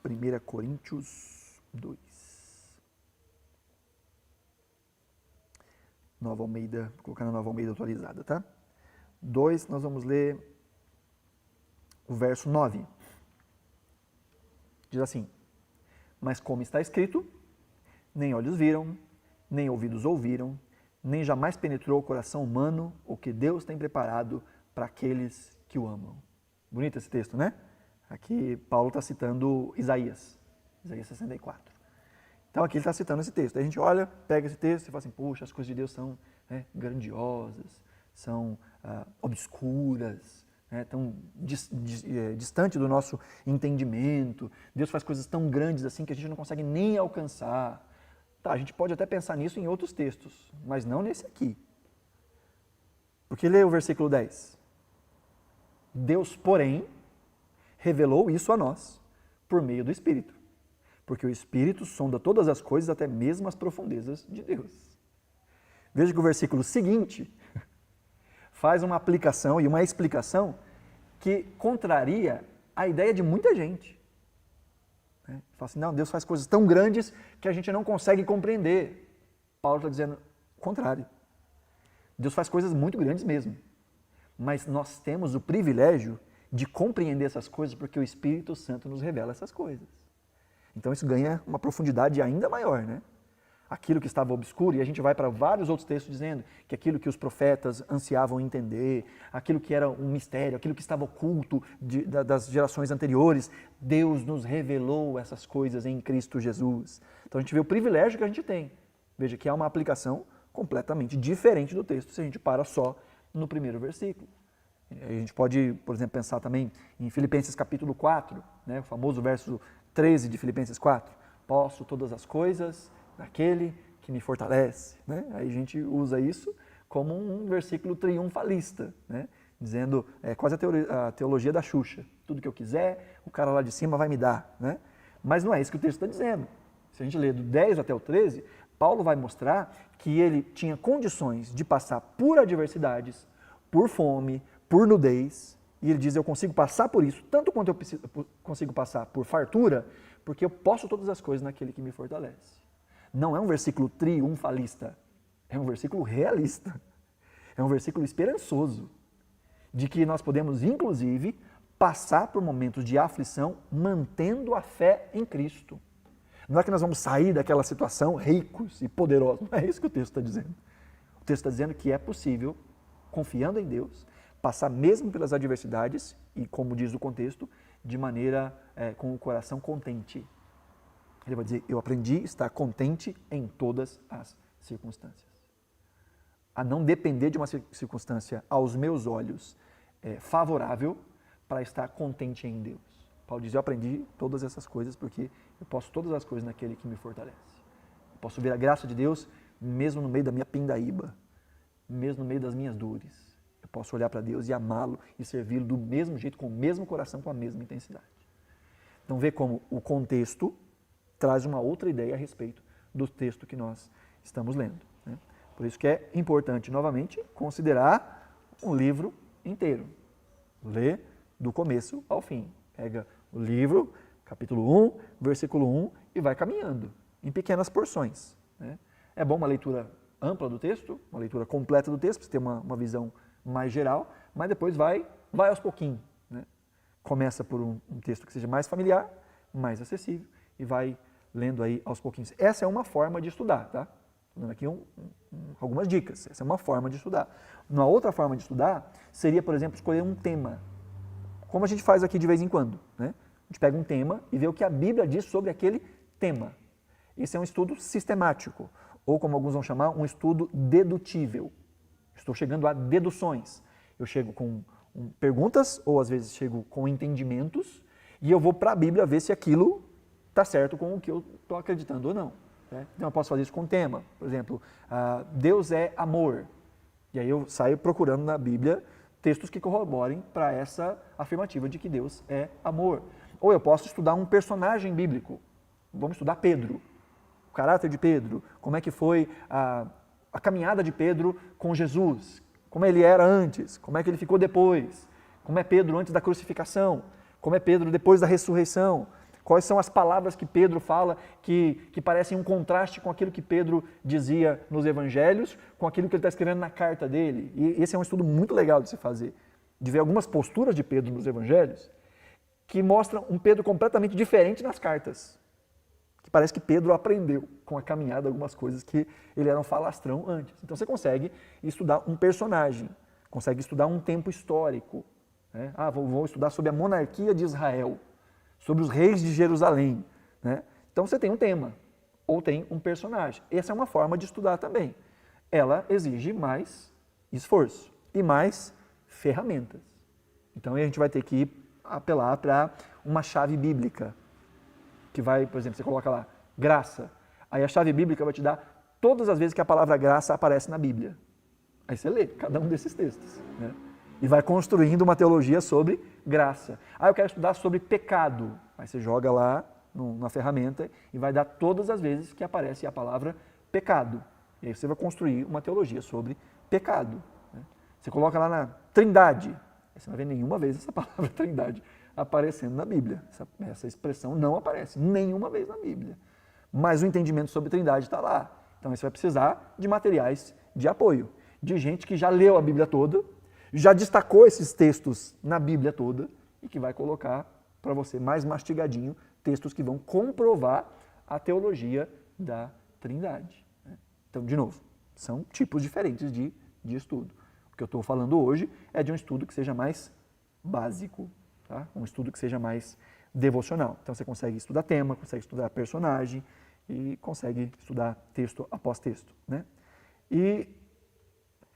Primeira Coríntios 2. Nova Almeida, vou colocar na Nova Almeida atualizada, tá? 2, nós vamos ler o verso 9. Diz assim: mas como está escrito, nem olhos viram, nem ouvidos ouviram, nem jamais penetrou o coração humano o que Deus tem preparado para aqueles que o amam. Bonito esse texto, né? Aqui Paulo está citando Isaías 64. Então aqui ele está citando esse texto. Aí a gente olha, pega esse texto e fala assim, poxa, as coisas de Deus são grandiosas, são obscuras, tão distante do nosso entendimento. Deus faz coisas tão grandes assim que a gente não consegue nem alcançar. Tá, a gente pode até pensar nisso em outros textos, mas não nesse aqui. Porque lê o versículo 10. Deus, porém, revelou isso a nós por meio do Espírito. Porque o Espírito sonda todas as coisas, até mesmo as profundezas de Deus. Veja que o versículo seguinte faz uma aplicação e uma explicação que contraria a ideia de muita gente. Fala assim, não, Deus faz coisas tão grandes que a gente não consegue compreender. Paulo está dizendo o contrário. Deus faz coisas muito grandes mesmo. Mas nós temos o privilégio de compreender essas coisas porque o Espírito Santo nos revela essas coisas. Então isso ganha uma profundidade ainda maior, né? Aquilo que estava obscuro, e a gente vai para vários outros textos dizendo que aquilo que os profetas ansiavam entender, aquilo que era um mistério, aquilo que estava oculto das gerações anteriores, Deus nos revelou essas coisas em Cristo Jesus. Então a gente vê o privilégio que a gente tem. Veja que há uma aplicação completamente diferente do texto se a gente para só no primeiro versículo. A gente pode, por exemplo, pensar também em Filipenses capítulo 4, né, o famoso verso 13 de Filipenses 4. Posso todas as coisas naquele que me fortalece. Né? Aí a gente usa isso como um versículo triunfalista, né? Dizendo, quase a teologia da Xuxa. Tudo que eu quiser, o cara lá de cima vai me dar. Né? Mas não é isso que o texto está dizendo. Se a gente ler do 10 até o 13, Paulo vai mostrar que ele tinha condições de passar por adversidades, por fome, por nudez, e ele diz, eu consigo passar por isso, tanto quanto eu consigo passar por fartura, porque eu posso todas as coisas naquele que me fortalece. Não é um versículo triunfalista, É um versículo realista. É um versículo esperançoso. De que nós podemos, inclusive, passar por momentos de aflição mantendo a fé em Cristo. Não é que nós vamos sair daquela situação ricos e poderosos. Não é isso que o texto está dizendo. O texto está dizendo que é possível, confiando em Deus, passar mesmo pelas adversidades e, como diz o contexto, de maneira com o coração contente. Ele vai dizer, eu aprendi a estar contente em todas as circunstâncias. A não depender de uma circunstância aos meus olhos favorável para estar contente em Deus. Paulo diz, eu aprendi todas essas coisas porque eu posso todas as coisas naquele que me fortalece. Eu posso ver a graça de Deus mesmo no meio da minha pindaíba, mesmo no meio das minhas dores. Eu posso olhar para Deus e amá-lo e servi-lo do mesmo jeito, com o mesmo coração, com a mesma intensidade. Então vê como o contexto traz uma outra ideia a respeito do texto que nós estamos lendo. Né? Por isso que é importante, novamente, considerar um livro inteiro. Ler do começo ao fim. Pega o livro, capítulo 1, versículo 1 e vai caminhando em pequenas porções. Né? É bom uma leitura ampla do texto, uma leitura completa do texto, para você ter uma visão mais geral, mas depois vai aos pouquinhos. Né? Começa por um texto que seja mais familiar, mais acessível e vai lendo aí aos pouquinhos. Essa é uma forma de estudar, tá? Estou dando aqui algumas dicas. Essa é uma forma de estudar. Uma outra forma de estudar seria, por exemplo, escolher um tema. Como a gente faz aqui de vez em quando. Né? A gente pega um tema e vê o que a Bíblia diz sobre aquele tema. Esse é um estudo sistemático, ou como alguns vão chamar, um estudo dedutível. Estou chegando a deduções. Eu chego com perguntas, ou às vezes chego com entendimentos, e eu vou para a Bíblia ver se aquilo está certo com o que eu estou acreditando ou não. Né? Então eu posso fazer isso com tema. Por exemplo, Deus é amor. E aí eu saio procurando na Bíblia textos que corroborem para essa afirmativa de que Deus é amor. Ou eu posso estudar um personagem bíblico. Vamos estudar Pedro, o caráter de Pedro, como é que foi a caminhada de Pedro com Jesus, como ele era antes, como é que ele ficou depois, como é Pedro antes da crucificação, como é Pedro depois da ressurreição. Quais são as palavras que Pedro fala que parecem um contraste com aquilo que Pedro dizia nos evangelhos, com aquilo que ele está escrevendo na carta dele. E esse é um estudo muito legal de se fazer, de ver algumas posturas de Pedro nos evangelhos que mostram um Pedro completamente diferente nas cartas. Que parece que Pedro aprendeu com a caminhada algumas coisas que ele era um falastrão antes. Então você consegue estudar um personagem, consegue estudar um tempo histórico. Né? Vou estudar sobre a monarquia de Israel, sobre os reis de Jerusalém. Né? Então você tem um tema, ou tem um personagem. Essa é uma forma de estudar também. Ela exige mais esforço e mais ferramentas. Então a gente vai ter que apelar para uma chave bíblica, que vai, por exemplo, você coloca lá, graça. Aí a chave bíblica vai te dar todas as vezes que a palavra graça aparece na Bíblia. Aí você lê cada um desses textos. Né? E vai construindo uma teologia sobre graça. Eu quero estudar sobre pecado. Aí você joga lá na ferramenta e vai dar todas as vezes que aparece a palavra pecado. E aí você vai construir uma teologia sobre pecado. Né? Você coloca lá na trindade. Aí você não vai ver nenhuma vez essa palavra trindade aparecendo na Bíblia. Essa expressão não aparece nenhuma vez na Bíblia. Mas o entendimento sobre trindade está lá. Então você vai precisar de materiais de apoio, de gente que já leu a Bíblia toda, já destacou esses textos na Bíblia toda e que vai colocar para você mais mastigadinho textos que vão comprovar a teologia da Trindade. Então, de novo, são tipos diferentes de estudo. O que eu estou falando hoje é de um estudo que seja mais básico, tá? Um estudo que seja mais devocional. Então você consegue estudar tema, consegue estudar personagem e consegue estudar texto após texto. Né? E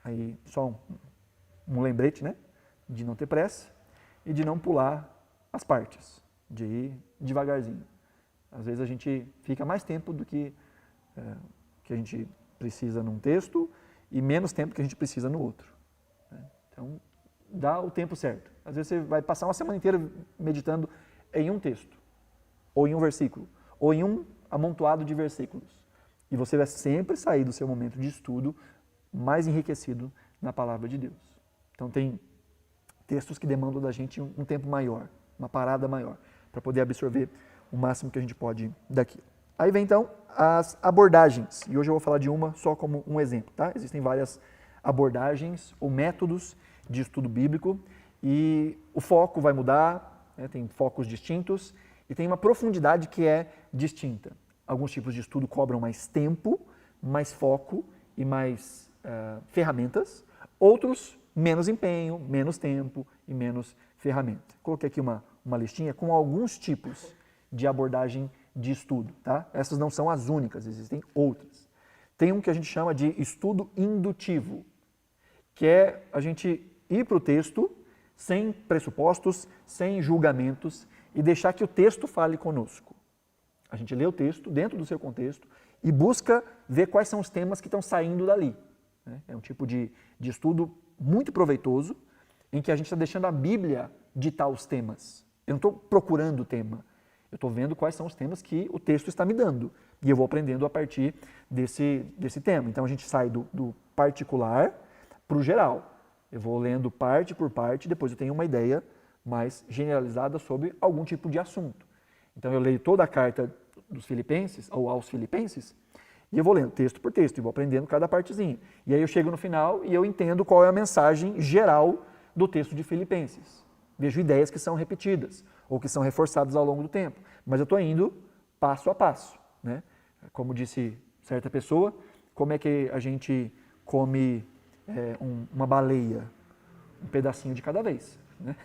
aí só um lembrete, né, de não ter pressa e de não pular as partes, de ir devagarzinho. Às vezes a gente fica mais tempo do que a gente precisa num texto e menos tempo que a gente precisa no outro. Né? Então, dá o tempo certo. Às vezes você vai passar uma semana inteira meditando em um texto, ou em um versículo, ou em um amontoado de versículos. E você vai sempre sair do seu momento de estudo mais enriquecido na palavra de Deus. Então tem textos que demandam da gente um tempo maior, uma parada maior, para poder absorver o máximo que a gente pode daqui. Aí vem então as abordagens, e hoje eu vou falar de uma só como um exemplo, tá? Existem várias abordagens ou métodos de estudo bíblico e o foco vai mudar, né? Tem focos distintos e tem uma profundidade que é distinta. Alguns tipos de estudo cobram mais tempo, mais foco e mais ferramentas, outros menos empenho, menos tempo e menos ferramenta. Coloquei aqui uma listinha com alguns tipos de abordagem de estudo, tá? Essas não são as únicas, existem outras. Tem um que a gente chama de estudo indutivo, que é a gente ir para o texto sem pressupostos, sem julgamentos e deixar que o texto fale conosco. A gente lê o texto dentro do seu contexto e busca ver quais são os temas que estão saindo dali. É um tipo de estudo muito proveitoso, em que a gente está deixando a Bíblia ditar os temas. Eu não estou procurando o tema, eu estou vendo quais são os temas que o texto está me dando. E eu vou aprendendo a partir desse tema. Então a gente sai do particular para o geral. Eu vou lendo parte por parte, depois eu tenho uma ideia mais generalizada sobre algum tipo de assunto. Então eu leio toda a carta dos Filipenses, ou aos Filipenses, e eu vou lendo texto por texto, e vou aprendendo cada partezinha. E aí eu chego no final e eu entendo qual é a mensagem geral do texto de Filipenses. Vejo ideias que são repetidas, ou que são reforçadas ao longo do tempo. Mas eu estou indo passo a passo, né? Como disse certa pessoa, como é que a gente come uma baleia? Um pedacinho de cada vez, né?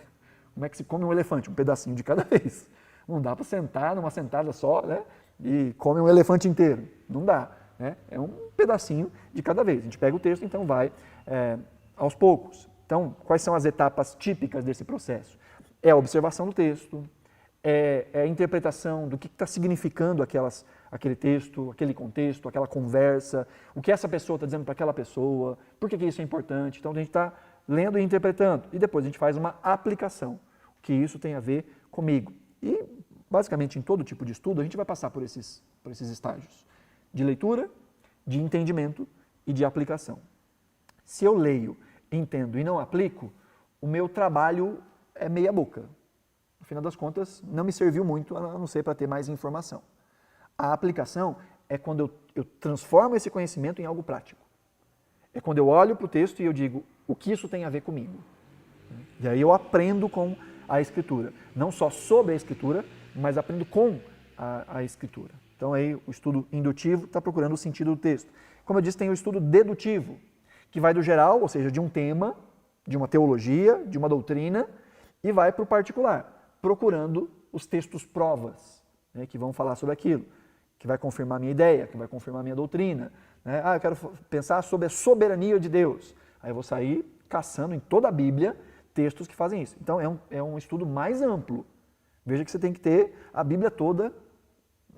Como é que se come um elefante? Um pedacinho de cada vez. Não dá para sentar numa sentada só, né? E come um elefante inteiro. Não dá, né? É um pedacinho de cada vez. A gente pega o texto, então vai aos poucos. Então, quais são as etapas típicas desse processo? É a observação do texto, é a interpretação do que está significando aquele texto, aquele contexto, aquela conversa, o que essa pessoa está dizendo para aquela pessoa, por que isso é importante. Então, a gente está lendo e interpretando. E depois a gente faz uma aplicação, o que isso tem a ver comigo. E, basicamente, em todo tipo de estudo, a gente vai passar por esses estágios de leitura, de entendimento e de aplicação. Se eu leio, entendo e não aplico, o meu trabalho é meia boca. No final das contas, não me serviu muito, a não ser para ter mais informação. A aplicação é quando eu transformo esse conhecimento em algo prático. É quando eu olho para o texto e eu digo, o que isso tem a ver comigo? E aí eu aprendo com a Escritura. Não só sobre a Escritura, mas aprendo com a Escritura. Então aí o estudo indutivo está procurando o sentido do texto. Como eu disse, tem o estudo dedutivo, que vai do geral, ou seja, de um tema, de uma teologia, de uma doutrina, e vai para o particular, procurando os textos provas, né, que vão falar sobre aquilo, que vai confirmar a minha ideia, que vai confirmar a minha doutrina. Né? Eu quero pensar sobre a soberania de Deus. Aí eu vou sair caçando em toda a Bíblia textos que fazem isso. Então é um estudo mais amplo. Veja que você tem que ter a Bíblia toda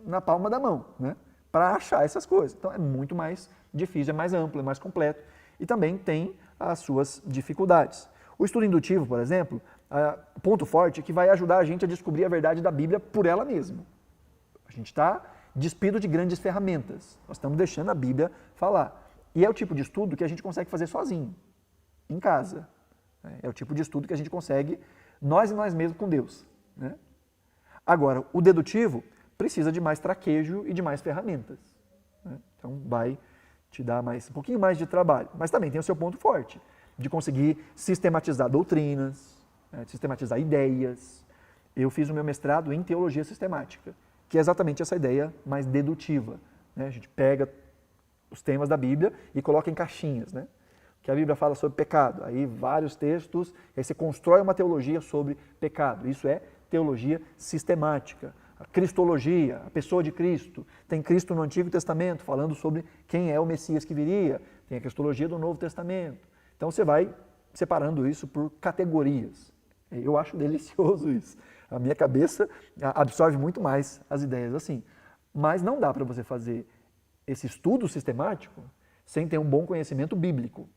na palma da mão, né, para achar essas coisas. Então é muito mais difícil, é mais amplo, é mais completo. E também tem as suas dificuldades. O estudo indutivo, por exemplo, ponto forte é que vai ajudar a gente a descobrir a verdade da Bíblia por ela mesma. A gente está despido de grandes ferramentas. Nós estamos deixando a Bíblia falar. E é o tipo de estudo que a gente consegue fazer sozinho, em casa. É o tipo de estudo que a gente consegue, nós e nós mesmos com Deus. Né? Agora, o dedutivo precisa de mais traquejo e de mais ferramentas. Né? Então vai te dar um pouquinho mais de trabalho. Mas também tem o seu ponto forte, de conseguir sistematizar doutrinas, sistematizar ideias. Eu fiz o meu mestrado em teologia sistemática, que é exatamente essa ideia mais dedutiva. Né? A gente pega os temas da Bíblia e coloca em caixinhas. Né? Que a Bíblia fala sobre pecado, aí vários textos, aí você constrói uma teologia sobre pecado. Isso é teologia sistemática. A cristologia, a pessoa de Cristo. Tem Cristo no Antigo Testamento, falando sobre quem é o Messias que viria. Tem a cristologia do Novo Testamento. Então você vai separando isso por categorias. Eu acho delicioso isso. A minha cabeça absorve muito mais as ideias assim. Mas não dá para você fazer esse estudo sistemático sem ter um bom conhecimento bíblico,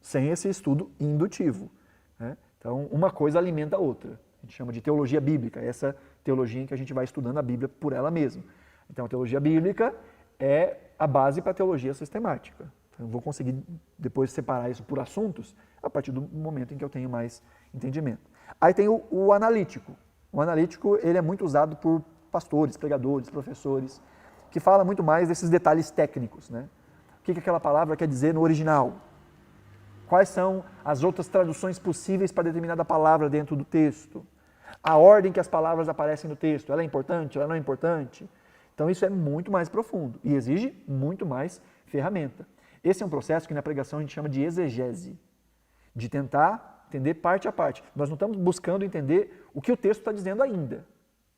sem esse estudo indutivo. Né? Então, uma coisa alimenta a outra. A gente chama de teologia bíblica, essa teologia em que a gente vai estudando a Bíblia por ela mesma. Então, a teologia bíblica é a base para a teologia sistemática. Então, eu vou conseguir depois separar isso por assuntos a partir do momento em que eu tenho mais entendimento. Aí tem o analítico. O analítico ele é muito usado por pastores, pregadores, professores, que fala muito mais desses detalhes técnicos, né? O que aquela palavra quer dizer no original? Quais são as outras traduções possíveis para determinada palavra dentro do texto? A ordem que as palavras aparecem no texto, ela é importante, ela não é importante? Então isso é muito mais profundo e exige muito mais ferramenta. Esse é um processo que na pregação a gente chama de exegese, de tentar entender parte a parte. Nós não estamos buscando entender o que o texto está dizendo ainda.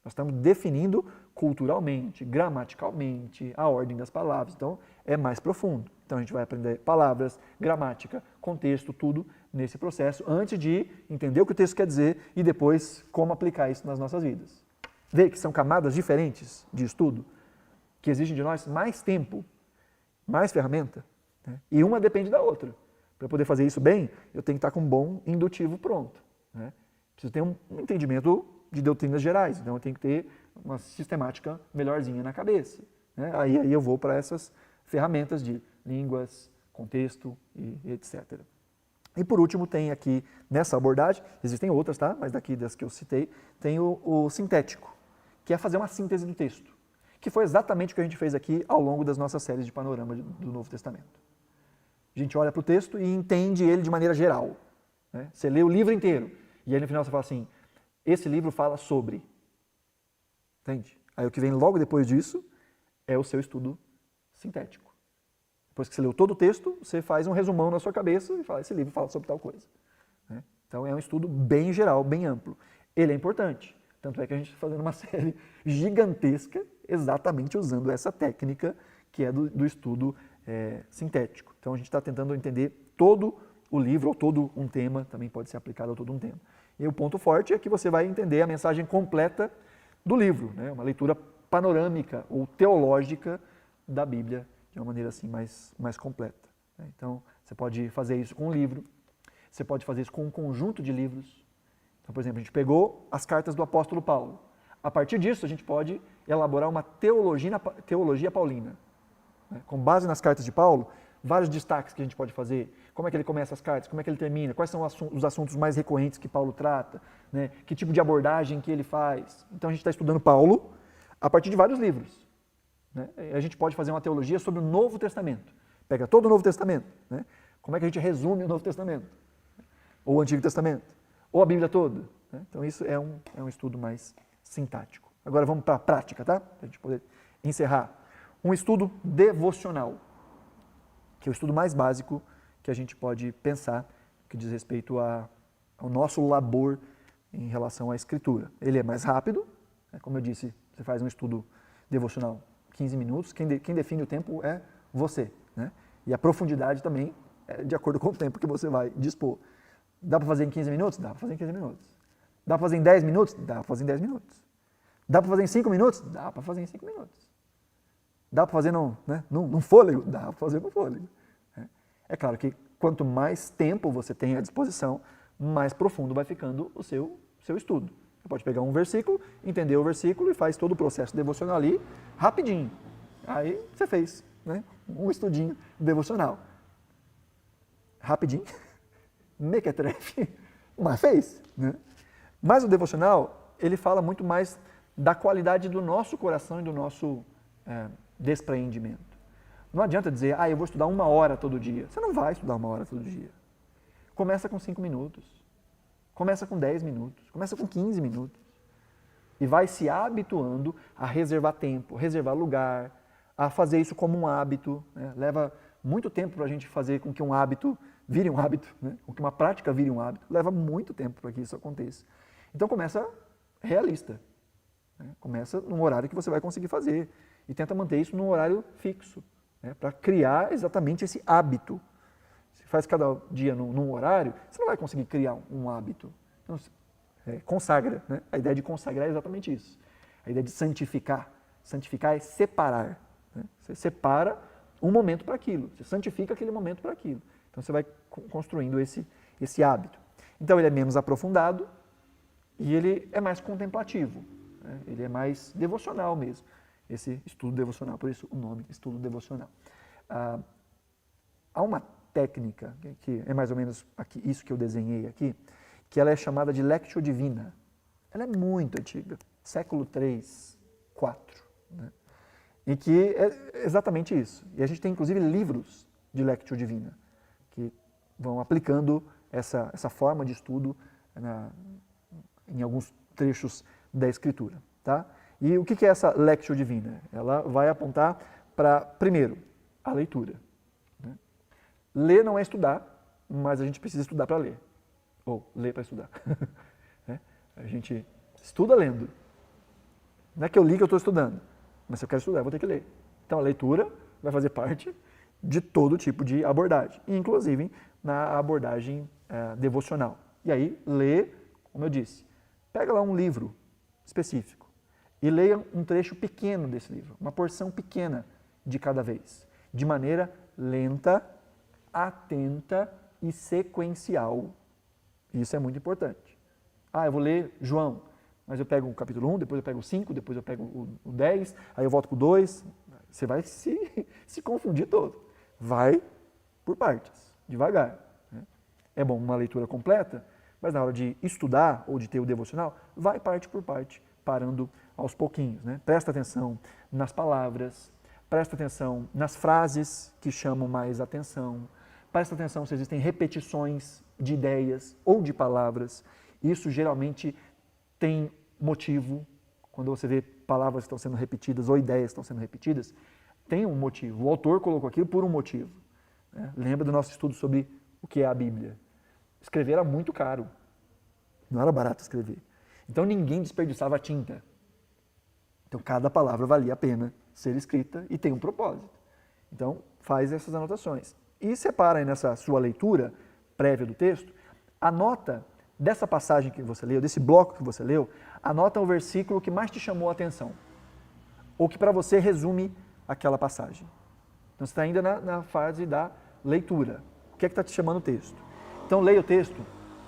Nós estamos definindo culturalmente, gramaticalmente, a ordem das palavras. Então, é mais profundo. Então, a gente vai aprender palavras, gramática, contexto, tudo nesse processo, antes de entender o que o texto quer dizer e depois como aplicar isso nas nossas vidas. Vê que são camadas diferentes de estudo, que exigem de nós mais tempo, mais ferramenta, né? E uma depende da outra. Para poder fazer isso bem, eu tenho que estar com um bom indutivo pronto, né? Preciso ter um entendimento de doutrinas gerais, então eu tenho que ter uma sistemática melhorzinha na cabeça, né? Aí eu vou para essas ferramentas de línguas, contexto e etc. E por último tem aqui, nessa abordagem, existem outras, tá? Mas daqui das que eu citei, tem o sintético, que é fazer uma síntese do texto, que foi exatamente o que a gente fez aqui ao longo das nossas séries de panorama do Novo Testamento. A gente olha para o texto e entende ele de maneira geral, né? Você lê o livro inteiro e aí no final você fala assim, esse livro fala sobre, entende? Aí o que vem logo depois disso é o seu estudo sintético. Depois que você leu todo o texto, você faz um resumão na sua cabeça e fala, esse livro fala sobre tal coisa, né? Então é um estudo bem geral, bem amplo. Ele é importante, tanto é que a gente está fazendo uma série gigantesca exatamente usando essa técnica que é do estudo sintético. Então a gente está tentando entender todo o livro ou todo um tema, também pode ser aplicado a todo um tema. E o ponto forte é que você vai entender a mensagem completa do livro, né? Uma leitura panorâmica ou teológica da Bíblia de uma maneira assim mais completa, né? Então você pode fazer isso com um livro, você pode fazer isso com um conjunto de livros. Então, por exemplo, a gente pegou as cartas do apóstolo Paulo. A partir disso, a gente pode elaborar uma teologia paulina, né? Com base nas cartas de Paulo, vários destaques que a gente pode fazer. Como é que ele começa as cartas, como é que ele termina, quais são os assuntos mais recorrentes que Paulo trata, né? Que tipo de abordagem que ele faz. Então a gente está estudando Paulo a partir de vários livros, né? A gente pode fazer uma teologia sobre o Novo Testamento. Pega todo o Novo Testamento, né? Como é que a gente resume o Novo Testamento? Ou o Antigo Testamento? Ou a Bíblia toda, né? Então isso é um estudo mais sintático. Agora vamos para a prática, tá? Para a gente poder encerrar. Um estudo devocional, que é o estudo mais básico que a gente pode pensar, que diz respeito ao nosso labor em relação à Escritura. Ele é mais rápido, né? Como eu disse, você faz um estudo devocional 15 minutos, quem define o tempo é você, né? E a profundidade também é de acordo com o tempo que você vai dispor. Dá para fazer em 15 minutos? Dá para fazer em 15 minutos. Dá para fazer em 10 minutos? Dá para fazer em 10 minutos. Dá para fazer em 5 minutos? Dá para fazer em 5 minutos. Dá para fazer num fôlego? Dá para fazer no fôlego. É claro que quanto mais tempo você tem à disposição, mais profundo vai ficando o seu estudo. Você pode pegar um versículo, entender o versículo e faz todo o processo devocional ali rapidinho. Aí você fez, né, um estudinho devocional. Rapidinho, mequetrefe, mas fez, né? Mas o devocional, ele fala muito mais da qualidade do nosso coração e do nosso despreendimento. Não adianta dizer, eu vou estudar 1 hora todo dia. Você não vai estudar 1 hora todo dia. Começa com 5 minutos, começa com 10 minutos, começa com 15 minutos. E vai se habituando a reservar tempo, reservar lugar, a fazer isso como um hábito, né? Leva muito tempo para a gente fazer com que um hábito vire um hábito, né? Com que uma prática vire um hábito. Leva muito tempo para que isso aconteça. Então começa realista, né? Começa num horário que você vai conseguir fazer e tenta manter isso num horário fixo, né? Para criar exatamente esse hábito. Se faz cada dia num horário, você não vai conseguir criar um hábito. Então, consagra, né? A ideia de consagrar é exatamente isso. A ideia de santificar. Santificar é separar, né? Você separa um momento para aquilo, você santifica aquele momento para aquilo. Então você vai construindo esse hábito. Então ele é menos aprofundado e ele é mais contemplativo, né? Ele é mais devocional mesmo, esse estudo devocional, por isso o nome, estudo devocional. Há uma técnica, que é mais ou menos aqui, isso que eu desenhei aqui, que ela é chamada de Lectio Divina. Ela é muito antiga, século 3, 4. Né? em que é exatamente isso. E a gente tem inclusive livros de Lectio Divina, que vão aplicando essa forma de estudo em alguns trechos da Escritura. Tá? E o que é essa Lectio Divina? Ela vai apontar para, primeiro, a leitura. Né? Ler não é estudar, mas a gente precisa estudar para ler. Ou ler para estudar. Né? A gente estuda lendo. Não é que eu li que eu estou estudando, mas se eu quero estudar, eu vou ter que ler. Então a leitura vai fazer parte de todo tipo de abordagem, inclusive na abordagem devocional. E aí, lê, como eu disse, pega lá um livro específico e leia um trecho pequeno desse livro, uma porção pequena de cada vez, de maneira lenta, atenta e sequencial. Isso é muito importante. Eu vou ler João, mas eu pego o capítulo 1, depois eu pego o 5, depois eu pego o 10, aí eu volto para o 2. Você vai se confundir todo. Vai por partes, devagar. Né? É bom uma leitura completa, mas na hora de estudar ou de ter o devocional, vai parte por parte, parando aos pouquinhos. Né? Presta atenção nas palavras, presta atenção nas frases que chamam mais atenção, presta atenção se existem repetições de ideias ou de palavras. Isso geralmente tem motivo. Quando você vê palavras que estão sendo repetidas ou ideias que estão sendo repetidas, tem um motivo. O autor colocou aquilo por um motivo. Né? Lembra do nosso estudo sobre o que é a Bíblia. Escrever era muito caro. Não era barato escrever. Então ninguém desperdiçava tinta. Então cada palavra valia a pena ser escrita e tem um propósito. Então faz essas anotações. E separa aí nessa sua leitura prévia do texto, anota dessa passagem que você leu, desse bloco que você leu, anota o versículo que mais te chamou a atenção. Ou que para você resume aquela passagem. Então você está ainda na fase da leitura. O que é que está te chamando o texto? Então leia o texto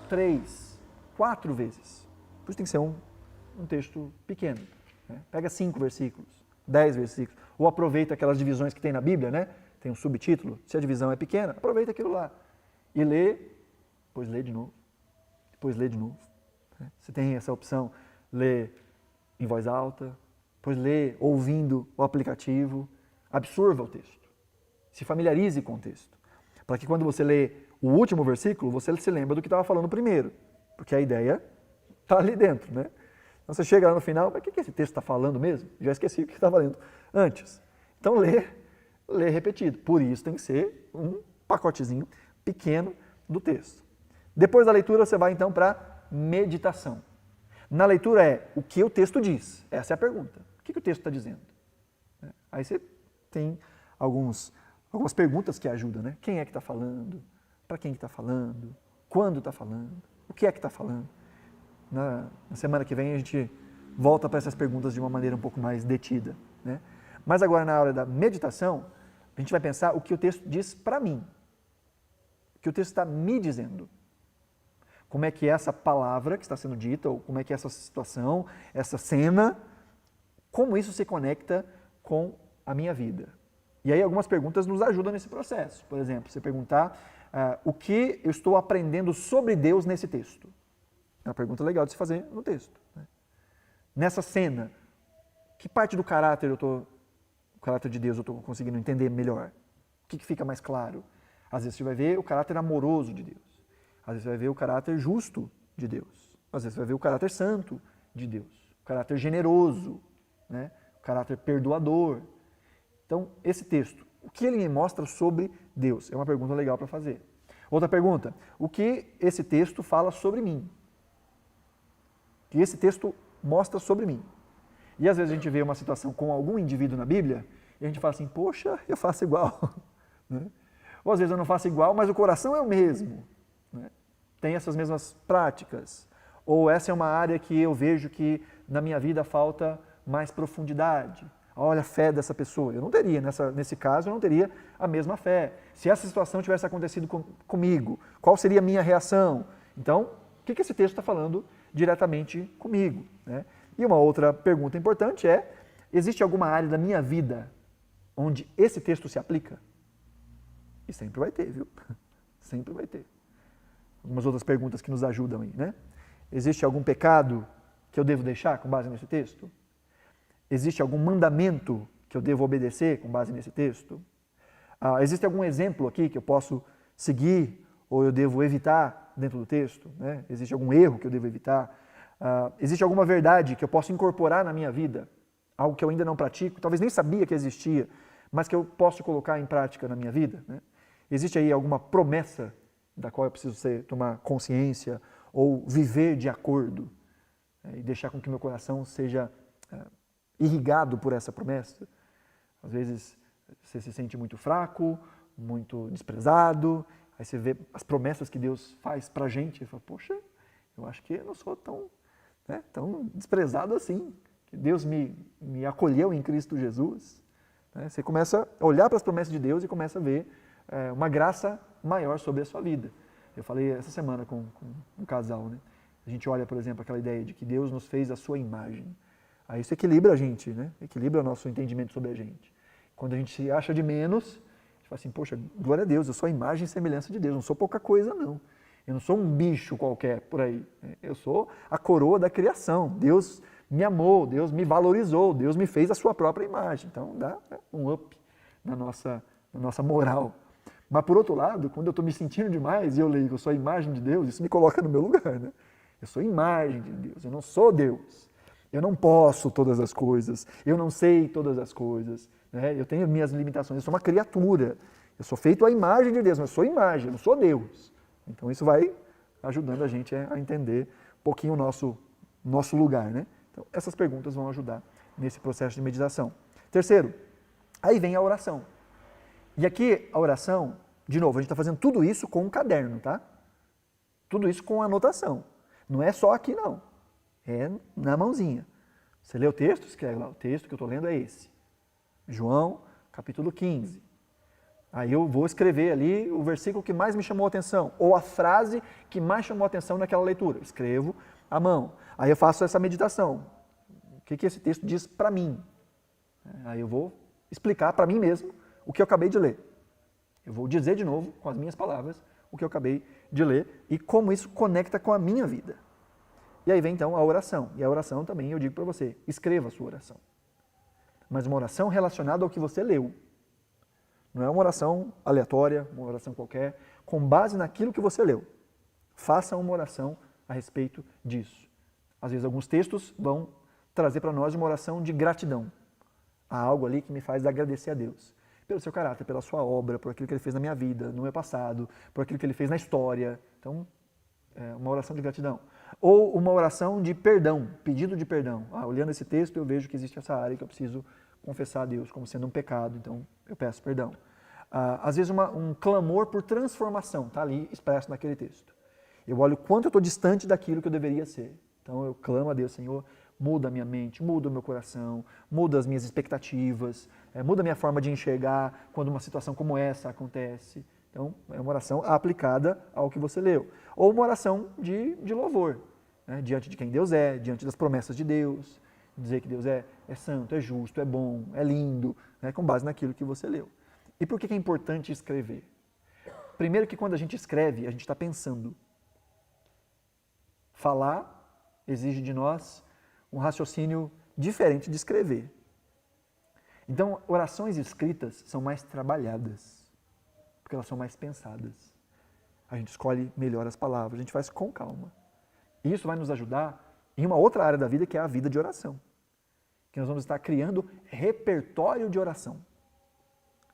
3, 4 vezes. Por isso tem que ser um texto pequeno. Né? Pega 5 versículos, 10 versículos. Ou aproveita aquelas divisões que tem na Bíblia, né? Tem um subtítulo. Se a divisão é pequena, aproveita aquilo lá. E lê, depois lê de novo. Depois lê de novo. Né? Você tem essa opção, lê em voz alta, depois lê ouvindo o aplicativo, absorva o texto, se familiarize com o texto, para que quando você lê o último versículo, você se lembra do que estava falando primeiro, porque a ideia está ali dentro, né? Então você chega lá no final, mas o que esse texto está falando mesmo? Já esqueci o que estava lendo antes. Então lê repetido, por isso tem que ser um pacotezinho pequeno do texto. Depois da leitura você vai então para meditação. Na leitura é o que o texto diz, essa é a pergunta. O que o texto está dizendo? Aí você tem algumas perguntas que ajudam, né? Quem é que está falando? Para quem que está falando? Quando está falando? O que é que está falando? Na semana que vem a gente volta para essas perguntas de uma maneira um pouco mais detida. Né? Mas agora na hora da meditação, a gente vai pensar o que o texto diz para mim. O que o texto está me dizendo. Como é que é essa palavra que está sendo dita, ou como é que é essa situação, essa cena, como isso se conecta com a minha vida. E aí algumas perguntas nos ajudam nesse processo. Por exemplo, você perguntar o que eu estou aprendendo sobre Deus nesse texto. É uma pergunta legal de se fazer no texto. Né? Nessa cena, que parte do caráter o caráter de Deus eu estou conseguindo entender melhor? O que fica mais claro? Às vezes você vai ver o caráter amoroso de Deus. Às vezes você vai ver o caráter justo de Deus. Às vezes você vai ver o caráter santo de Deus. O caráter generoso, né? O caráter perdoador. Então, esse texto, o que ele me mostra sobre Deus? É uma pergunta legal para fazer. Outra pergunta, o que esse texto fala sobre mim? O que esse texto mostra sobre mim? E às vezes a gente vê uma situação com algum indivíduo na Bíblia e a gente fala assim, poxa, eu faço igual. Né? Ou às vezes eu não faço igual, mas o coração é o mesmo. Né? Tem essas mesmas práticas. Ou essa é uma área que eu vejo que na minha vida falta mais profundidade. Olha a fé dessa pessoa. Eu não teria, nesse caso, eu não teria a mesma fé. Se essa situação tivesse acontecido comigo, qual seria a minha reação? Então, o que esse texto está falando diretamente comigo? Né? E uma outra pergunta importante é, existe alguma área da minha vida onde esse texto se aplica? E sempre vai ter, viu? Sempre vai ter. Algumas outras perguntas que nos ajudam aí, né? Existe algum pecado que eu devo deixar com base nesse texto? Existe algum mandamento que eu devo obedecer com base nesse texto? Existe algum exemplo aqui que eu posso seguir ou eu devo evitar dentro do texto? Né? Existe algum erro que eu devo evitar? Existe alguma verdade que eu posso incorporar na minha vida? Algo que eu ainda não pratico, talvez nem sabia que existia, mas que eu posso colocar em prática na minha vida? Né? Existe aí alguma promessa da qual eu preciso tomar consciência ou viver de acordo e deixar com que meu coração seja irrigado por essa promessa? Às vezes você se sente muito fraco, muito desprezado, aí você vê as promessas que Deus faz pra gente e fala, poxa, eu acho que eu não sou tão desprezado assim, que Deus me acolheu em Cristo Jesus. Você começa a olhar para as promessas de Deus e começa a ver uma graça maior sobre a sua vida. Eu falei essa semana com um casal, né? A gente olha, por exemplo, aquela ideia de que Deus nos fez a sua imagem. Aí isso equilibra a gente, né? Equilibra o nosso entendimento sobre a gente. Quando a gente se acha de menos, a gente fala assim, poxa, glória a Deus, eu sou a imagem e semelhança de Deus, não sou pouca coisa não. Eu não sou um bicho qualquer por aí. Eu sou a coroa da criação. Deus me amou, Deus me valorizou, Deus me fez a sua própria imagem. Então dá um up na nossa moral. Mas por outro lado, quando eu estou me sentindo demais e eu leio que eu sou a imagem de Deus, isso me coloca no meu lugar, né? Eu sou a imagem de Deus, eu não sou Deus. Eu não posso todas as coisas, eu não sei todas as coisas, né? Eu tenho minhas limitações, eu sou uma criatura. Eu sou feito à imagem de Deus, mas eu sou imagem, eu não sou Deus. Então isso vai ajudando a gente a entender um pouquinho o nosso lugar, né? Então essas perguntas vão ajudar nesse processo de meditação. Terceiro, aí vem a oração. E aqui a oração, de novo, a gente está fazendo tudo isso com um caderno, tá? Tudo isso com anotação. Não é só aqui não, é na mãozinha. Você lê o texto, escreve lá, o texto que eu estou lendo é esse. João, capítulo 15. Aí eu vou escrever ali o versículo que mais me chamou a atenção, ou a frase que mais chamou a atenção naquela leitura. Escrevo à mão. Aí eu faço essa meditação. O que esse texto diz para mim? Aí eu vou explicar para mim mesmo o que eu acabei de ler. Eu vou dizer de novo, com as minhas palavras, o que eu acabei de ler e como isso conecta com a minha vida. E aí vem então a oração. E a oração também, eu digo para você, escreva a sua oração. Mas uma oração relacionada ao que você leu. Não é uma oração aleatória, uma oração qualquer, com base naquilo que você leu. Faça uma oração a respeito disso. Às vezes alguns textos vão trazer para nós uma oração de gratidão. Há algo ali que me faz agradecer a Deus. Pelo seu caráter, pela sua obra, por aquilo que Ele fez na minha vida, no meu passado, por aquilo que Ele fez na história. Então, uma oração de gratidão. Ou uma oração de perdão, pedido de perdão. Olhando esse texto, eu vejo que existe essa área que eu preciso confessar a Deus como sendo um pecado, então eu peço perdão. Às vezes um clamor por transformação, está ali expresso naquele texto. Eu olho o quanto eu estou distante daquilo que eu deveria ser. Então eu clamo a Deus, Senhor, muda a minha mente, muda o meu coração, muda as minhas expectativas, muda a minha forma de enxergar quando uma situação como essa acontece. Então, é uma oração aplicada ao que você leu. Ou uma oração de louvor, né? Diante de quem Deus é, diante das promessas de Deus, dizer que Deus é santo, é justo, é bom, é lindo, né? Com base naquilo que você leu. E por que é importante escrever? Primeiro que quando a gente escreve, a gente está pensando. Falar exige de nós um raciocínio diferente de escrever. Então, orações escritas são mais trabalhadas, porque elas são mais pensadas. A gente escolhe melhor as palavras, a gente faz com calma. E isso vai nos ajudar em uma outra área da vida, que é a vida de oração. Que nós vamos estar criando repertório de oração.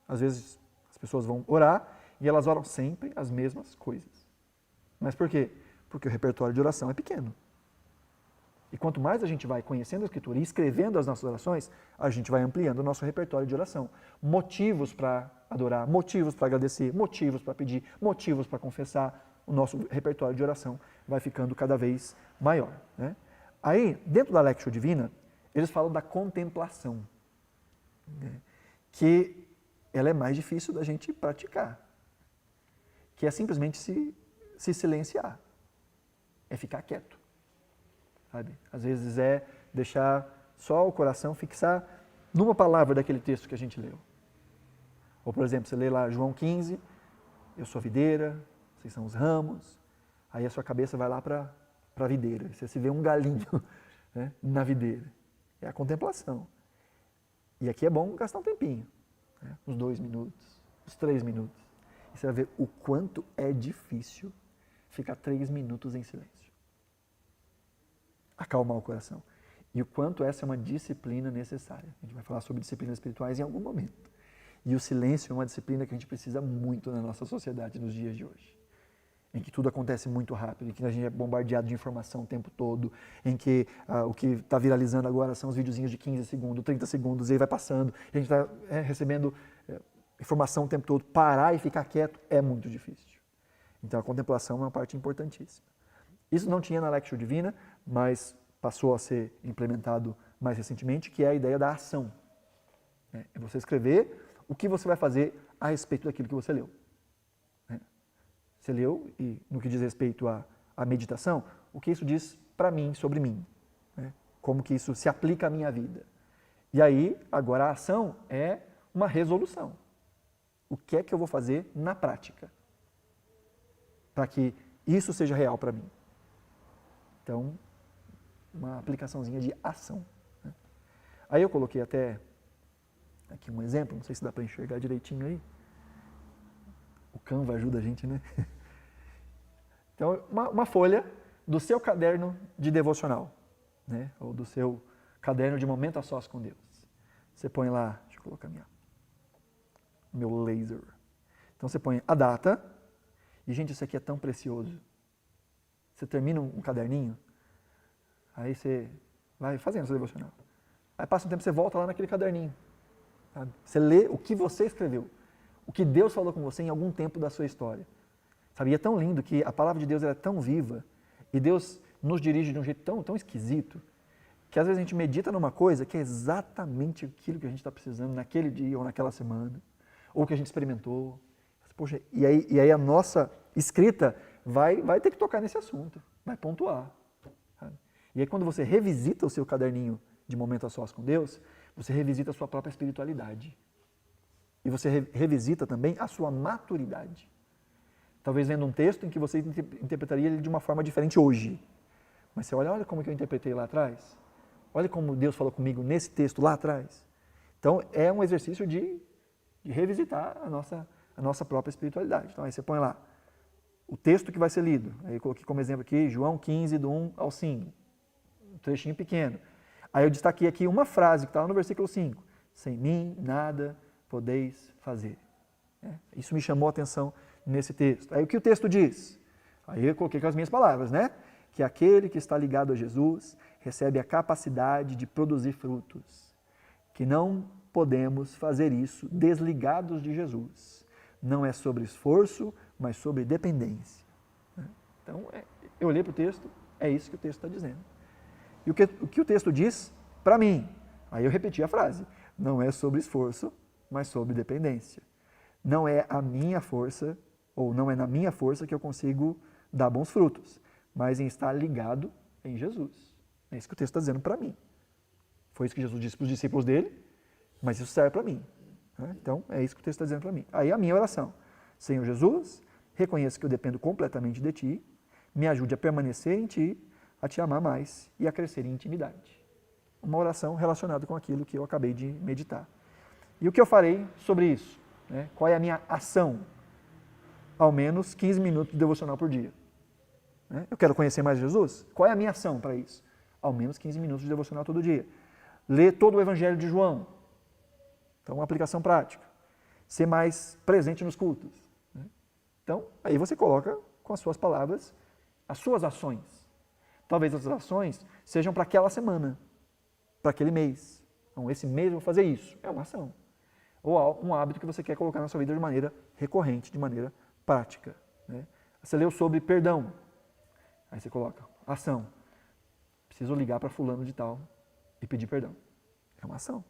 Às vezes, as pessoas vão orar e elas oram sempre as mesmas coisas. Mas por quê? Porque o repertório de oração é pequeno. E quanto mais a gente vai conhecendo a Escritura e escrevendo as nossas orações, a gente vai ampliando o nosso repertório de oração. Motivos para adorar, motivos para agradecer, motivos para pedir, motivos para confessar. O nosso repertório de oração vai ficando cada vez maior, né? Aí, dentro da Lectio Divina, eles falam da contemplação, né? Que ela é mais difícil da gente praticar. Que é simplesmente se silenciar. É ficar quieto. Sabe? Às vezes é deixar só o coração fixar numa palavra daquele texto que a gente leu. Ou, por exemplo, você lê lá João 15, eu sou a videira, vocês são os ramos, aí a sua cabeça vai lá para a videira, você se vê um galinho, né, na videira. É a contemplação. E aqui é bom gastar um tempinho, né? Uns 2 minutos, uns 3 minutos. E você vai ver o quanto é difícil ficar 3 minutos em silêncio. Acalmar o coração. E o quanto essa é uma disciplina necessária. A gente vai falar sobre disciplinas espirituais em algum momento. E o silêncio é uma disciplina que a gente precisa muito na nossa sociedade nos dias de hoje. Em que tudo acontece muito rápido, em que a gente é bombardeado de informação o tempo todo, em que o que está viralizando agora são os videozinhos de 15 segundos, 30 segundos, e aí vai passando, e a gente está recebendo informação o tempo todo. Parar e ficar quieto é muito difícil. Então a contemplação é uma parte importantíssima. Isso não tinha na Lectio Divina, mas passou a ser implementado mais recentemente, que é a ideia da ação. É você escrever o que você vai fazer a respeito daquilo que você leu. Você leu, e no que diz respeito à meditação, o que isso diz para mim, sobre mim. Né? Como que isso se aplica à minha vida. E aí, agora a ação é uma resolução. O que é que eu vou fazer na prática? Para que isso seja real para mim. Então, uma aplicaçãozinha de ação. Né? Aí eu coloquei até aqui um exemplo, não sei se dá para enxergar direitinho aí. O Canva ajuda a gente, né? Então, uma folha do seu caderno de devocional, né? Ou do seu caderno de momento a sós com Deus. Você põe lá, deixa eu colocar meu laser. Então você põe a data, e gente, isso aqui é tão precioso. Você termina um caderninho, aí você vai fazendo seu devocional. Aí passa um tempo, você volta lá naquele caderninho. Sabe? Você lê o que você escreveu. O que Deus falou com você em algum tempo da sua história. Sabe? E é tão lindo que a palavra de Deus é tão viva e Deus nos dirige de um jeito tão esquisito que às vezes a gente medita numa coisa que é exatamente aquilo que a gente está precisando naquele dia ou naquela semana, ou que a gente experimentou. Poxa, e aí a nossa escrita vai ter que tocar nesse assunto, vai pontuar. Sabe? E aí quando você revisita o seu caderninho de momento a sós com Deus, você revisita a sua própria espiritualidade. E você revisita também a sua maturidade. Talvez lendo um texto em que você interpretaria ele de uma forma diferente hoje. Mas você olha como que eu interpretei lá atrás. Olha como Deus falou comigo nesse texto lá atrás. Então, é um exercício de revisitar a nossa própria espiritualidade. Então, aí você põe lá o texto que vai ser lido. Aí eu coloquei como exemplo aqui, João 15, do 1 ao 5. Um trechinho pequeno. Aí eu destaquei aqui uma frase que está lá no versículo 5. Sem mim, nada podeis fazer. Isso me chamou a atenção nesse texto. Aí o que o texto diz? Aí eu coloquei com as minhas palavras, né? Que aquele que está ligado a Jesus recebe a capacidade de produzir frutos. Que não podemos fazer isso desligados de Jesus. Não é sobre esforço, mas sobre dependência. Então, eu olhei para o texto, é isso que o texto está dizendo. E o que o texto diz para mim? Aí eu repeti a frase. Não é sobre esforço, mas sobre dependência. Não é a minha força, ou não é na minha força que eu consigo dar bons frutos, mas em estar ligado em Jesus. É isso que o texto está dizendo para mim. Foi isso que Jesus disse para os discípulos dele, mas isso serve para mim. Então, é isso que o texto está dizendo para mim. Aí a minha oração. Senhor Jesus, reconheço que eu dependo completamente de Ti, me ajude a permanecer em Ti, a Te amar mais e a crescer em intimidade. Uma oração relacionada com aquilo que eu acabei de meditar. E o que eu farei sobre isso? Qual é a minha ação? Ao menos 15 minutos de devocional por dia. Eu quero conhecer mais Jesus? Qual é a minha ação para isso? Ao menos 15 minutos de devocional todo dia. Ler todo o Evangelho de João. Então, uma aplicação prática. Ser mais presente nos cultos. Então, aí você coloca com as suas palavras as suas ações. Talvez as ações sejam para aquela semana, para aquele mês. Então, esse mês eu vou fazer isso. É uma ação. Ou um hábito que você quer colocar na sua vida de maneira recorrente, de maneira prática. Você leu sobre perdão. Aí você coloca ação. Preciso ligar para fulano de tal e pedir perdão. É uma ação.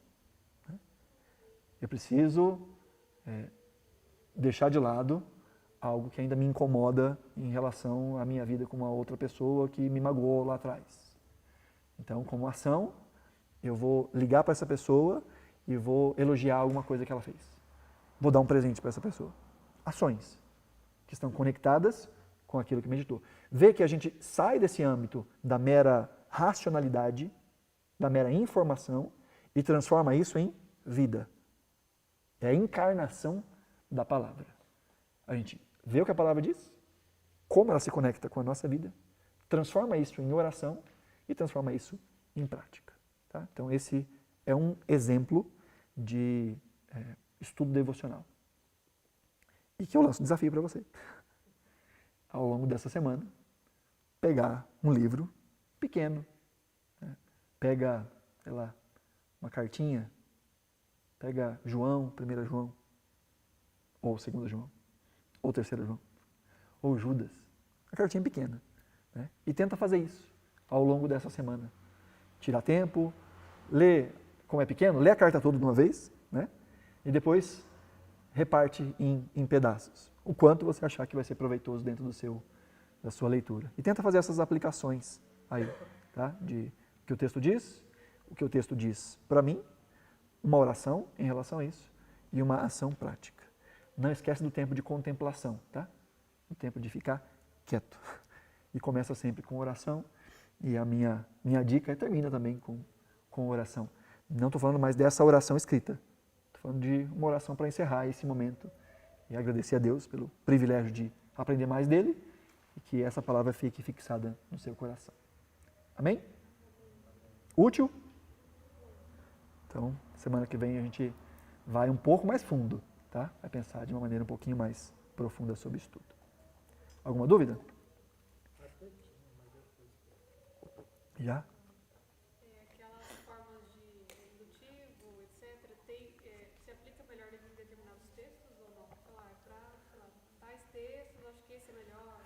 Eu preciso deixar de lado algo que ainda me incomoda em relação à minha vida com uma outra pessoa que me magoou lá atrás. Então, como ação, eu vou ligar para essa pessoa e vou elogiar alguma coisa que ela fez. Vou dar um presente para essa pessoa. Ações que estão conectadas com aquilo que meditou. Vê que a gente sai desse âmbito da mera racionalidade, da mera informação, e transforma isso em vida. É a encarnação da palavra. A gente vê o que a palavra diz, como ela se conecta com a nossa vida, transforma isso em oração e transforma isso em prática. Tá? Então esse é um exemplo de estudo devocional. E que eu lanço um desafio para você. Ao longo dessa semana, pegar um livro pequeno, né? Pega, sei lá, uma cartinha, pega João, 1 João, ou 2 João, ou 3 João, ou Judas, uma cartinha pequena, né? E tenta fazer isso ao longo dessa semana. Tira tempo, lê, como é pequeno, lê a carta toda de uma vez, né? E depois reparte em pedaços. O quanto você achar que vai ser proveitoso dentro da sua leitura. E tenta fazer essas aplicações aí, tá? De o que o texto diz, o que o texto diz para mim, uma oração em relação a isso e uma ação prática. Não esquece do tempo de contemplação, tá? O tempo de ficar quieto. E começa sempre com oração. E a minha dica termina também com oração. Não estou falando mais dessa oração escrita. Estou falando de uma oração para encerrar esse momento e agradecer a Deus pelo privilégio de aprender mais dele e que essa palavra fique fixada no seu coração. Amém? Útil? Então, semana que vem a gente vai um pouco mais fundo, tá? Vai pensar de uma maneira um pouquinho mais profunda sobre isso tudo. Alguma dúvida? Já? Aquelas formas de indutivo, etc., se aplica melhor em determinados textos ou não? Sei lá, para tais textos, acho que esse é melhor,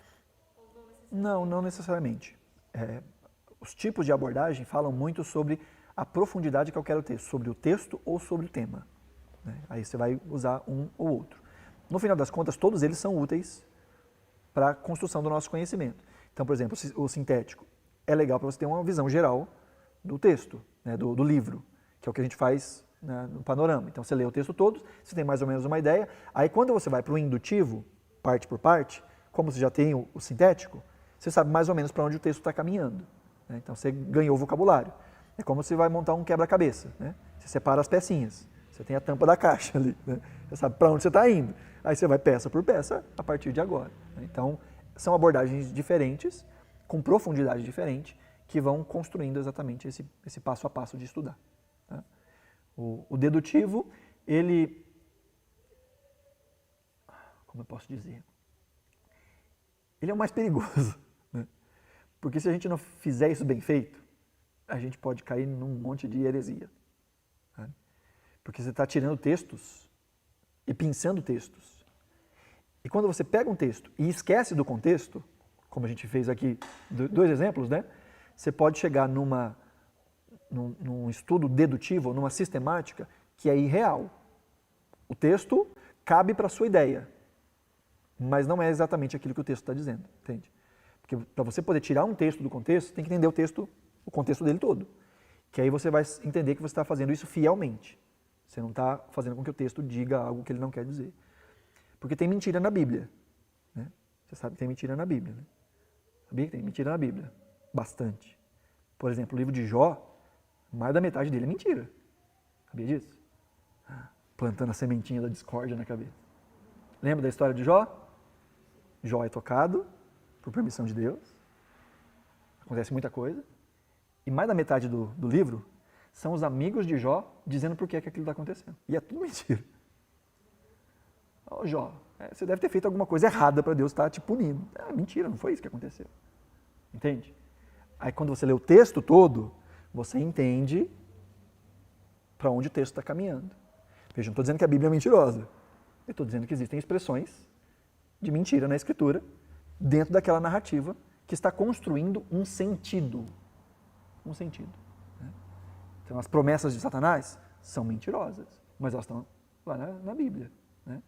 ou não necessariamente? Não necessariamente. Os tipos de abordagem falam muito sobre a profundidade que eu quero ter, sobre o texto ou sobre o tema. Né? Aí você vai usar um ou outro. No final das contas, todos eles são úteis para a construção do nosso conhecimento. Então, por exemplo, o sintético é legal para você ter uma visão geral do texto, né, do livro, que é o que a gente faz, né, no panorama. Então, você lê o texto todo, você tem mais ou menos uma ideia. Aí, quando você vai para o indutivo, parte por parte, como você já tem o sintético, você sabe mais ou menos para onde o texto está caminhando. Né? Então, você ganhou o vocabulário. É como você vai montar um quebra-cabeça. Né? Você separa as pecinhas. Você tem a tampa da caixa ali. Né? Você sabe para onde você está indo. Aí você vai peça por peça a partir de agora. Né? Então, são abordagens diferentes, com profundidade diferente, que vão construindo exatamente esse passo a passo de estudar. Tá? O dedutivo, ele... Como eu posso dizer? Ele é o mais perigoso. Né? Porque se a gente não fizer isso bem feito, a gente pode cair num monte de heresia. Tá? Porque você está tirando textos e pensando textos. E quando você pega um texto e esquece do contexto, como a gente fez aqui, 2 exemplos, né? Você pode chegar num estudo dedutivo, numa sistemática, que é irreal. O texto cabe para a sua ideia, mas não é exatamente aquilo que o texto está dizendo, entende? Porque para você poder tirar um texto do contexto, tem que entender o contexto dele todo. Que aí você vai entender que você está fazendo isso fielmente. Você não está fazendo com que o texto diga algo que ele não quer dizer. Porque tem mentira na Bíblia. Né? Você sabe que tem mentira na Bíblia. Né? Sabia que tem mentira na Bíblia? Bastante. Por exemplo, o livro de Jó, mais da metade dele é mentira. Sabia disso? Plantando a sementinha da discórdia na cabeça. Lembra da história de Jó? Jó é tocado por permissão de Deus. Acontece muita coisa. E mais da metade do livro são os amigos de Jó dizendo por que aquilo está acontecendo. E é tudo mentira. Ó, Jó, você deve ter feito alguma coisa errada para Deus estar te punindo. Mentira, não foi isso que aconteceu. Entende? Aí quando você lê o texto todo, você entende para onde o texto está caminhando. Veja, não estou dizendo que a Bíblia é mentirosa. Eu estou dizendo que existem expressões de mentira na Escritura dentro daquela narrativa que está construindo um sentido. Um sentido. Né? Então, as promessas de Satanás são mentirosas, mas elas estão lá na Bíblia. Né?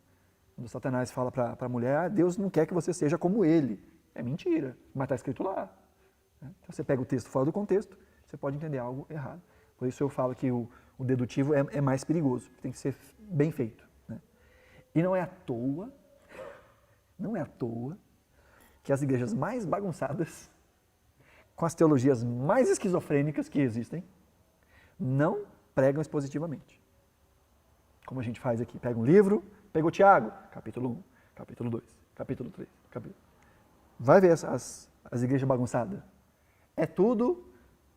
Quando Satanás fala para a mulher, Deus não quer que você seja como ele. É mentira, mas está escrito lá. Né? Então, você pega o texto fora do contexto, você pode entender algo errado. Por isso eu falo que o dedutivo é mais perigoso, tem que ser bem feito. Né? E não é à toa que as igrejas mais bagunçadas, com as teologias mais esquizofrênicas que existem, não pregam expositivamente. como a gente faz aqui. Pega um livro, pegou Tiago, capítulo 1, capítulo 2, capítulo 3, capítulo... Vai ver as igrejas bagunçadas. É tudo,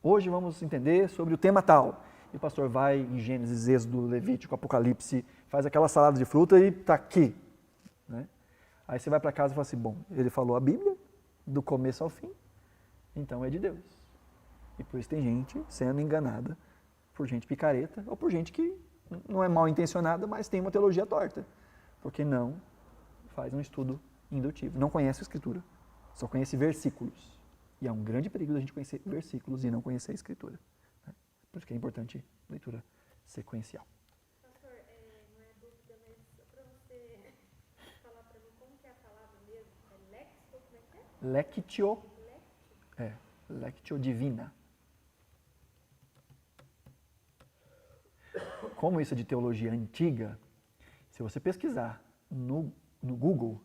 hoje vamos entender sobre o tema tal. E o pastor vai em Gênesis, Êxodo, Levítico, Apocalipse, faz aquela salada de fruta e está aqui. Né? Aí você vai para casa e fala assim, bom, ele falou a Bíblia, do começo ao fim, então é de Deus. E por isso tem gente sendo enganada por gente picareta ou por gente que não é mal intencionada, mas tem uma teologia torta. Porque não faz um estudo indutivo, não conhece a Escritura, só conhece versículos. E é um grande perigo da gente conhecer versículos e não conhecer a Escritura. Né? Por isso que é importante leitura sequencial. Pastor, não é dúvida, mas só para você falar para mim como que é a palavra mesmo, é lexo, como é que é? Lectio, Lectio? lectio divina. Como isso é de teologia antiga, se você pesquisar no Google,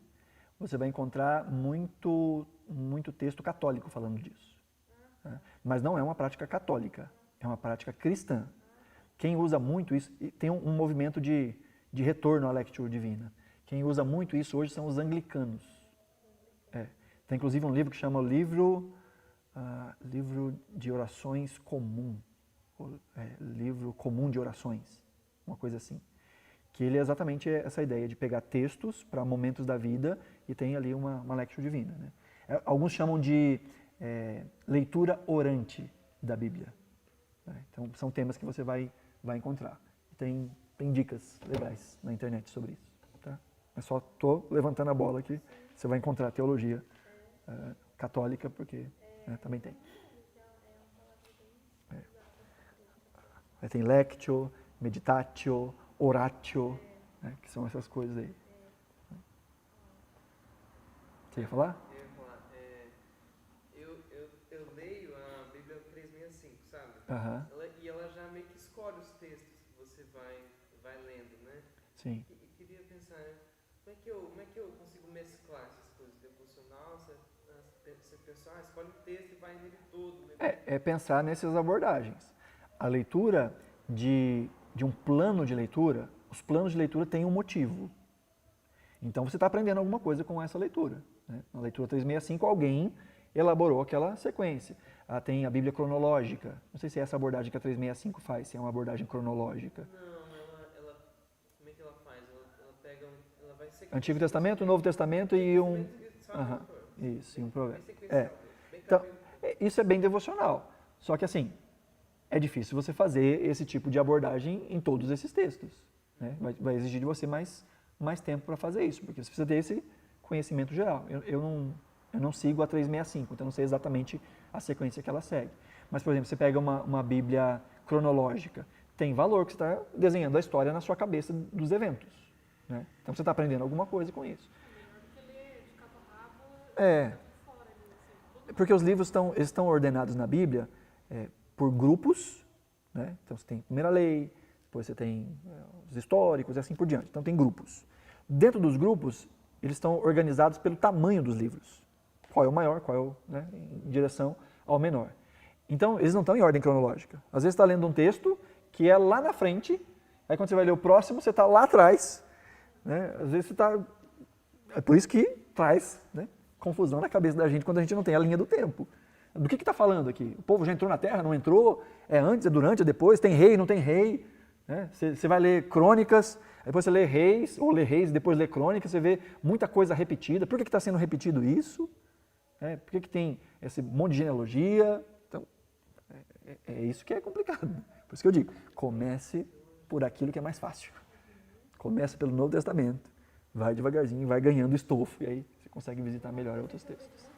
você vai encontrar muito texto católico falando disso. Né? Mas não é uma prática católica, é uma prática cristã. Quem usa muito isso, tem um movimento de retorno à Lectio Divina. Quem usa muito isso hoje são os anglicanos. Tem inclusive um livro que chama Livro de Orações Comum. Livro Comum de Orações, uma coisa assim. Que ele é exatamente essa ideia de pegar textos para momentos da vida e tem ali uma Lectio Divina. Né? Alguns chamam de leitura orante da Bíblia. Né? Então, são temas que você vai encontrar. Tem dicas legais na internet sobre isso. Tá? Eu só estou levantando a bola aqui. Você vai encontrar teologia católica, porque também tem. Aí tem lectio, meditatio, oratio, né, que são essas coisas aí. Você ia falar? Eu ia falar, eu leio a Bíblia 365, sabe? Aham. E ela já meio que escolhe os textos que você vai lendo, né? Sim. E queria pensar, como é que eu consigo mesclar essas coisas? Devocional, você pensa, escolhe o texto e vai nele todo. Né? É pensar nessas abordagens. A leitura de um plano de leitura, os planos de leitura têm um motivo. Então você está aprendendo alguma coisa com essa leitura. Né? Na leitura 365, alguém elaborou aquela sequência. Tem a Bíblia cronológica. Não sei se é essa abordagem que a 365 faz, se é uma abordagem cronológica. Não, como é que ela faz? Ela pega, ela vai sequenciar. Antigo Testamento, Novo Testamento e um... Isso, e um provérbio. Então, isso é bem devocional. Só que assim, é difícil você fazer esse tipo de abordagem em todos esses textos. Né? Vai exigir de você mais tempo para fazer isso, porque você precisa ter esse conhecimento geral. Eu não sigo a 365, então não sei exatamente a sequência que ela segue. Mas, por exemplo, você pega uma Bíblia cronológica, tem valor que você está desenhando a história na sua cabeça dos eventos. Né? Então você está aprendendo alguma coisa com isso. Porque os livros estão ordenados na Bíblia por grupos, né? Então você tem a primeira lei, depois você tem os históricos e assim por diante. Então tem grupos. Dentro dos grupos, eles estão organizados pelo tamanho dos livros. Qual é o maior, qual é o, né, em direção ao menor. Então eles não estão em ordem cronológica. Às vezes você está lendo um texto que é lá na frente, aí quando você vai ler o próximo, você está lá atrás. Né? Às vezes você está... É por isso que traz, né, confusão na cabeça da gente quando a gente não tem a linha do tempo. Do que está falando aqui? O povo já entrou na terra, não entrou? É antes, é durante, é depois? Tem rei, não tem rei? Né? Você vai ler crônicas, depois você lê reis, ou lê reis e depois lê crônicas, você vê muita coisa repetida. Por que está sendo repetido isso? Por que tem esse monte de genealogia? Então, é isso que é complicado. Por isso que eu digo, comece por aquilo que é mais fácil. Comece pelo Novo Testamento, vai devagarzinho, vai ganhando estofo, e aí você consegue visitar melhor outros textos.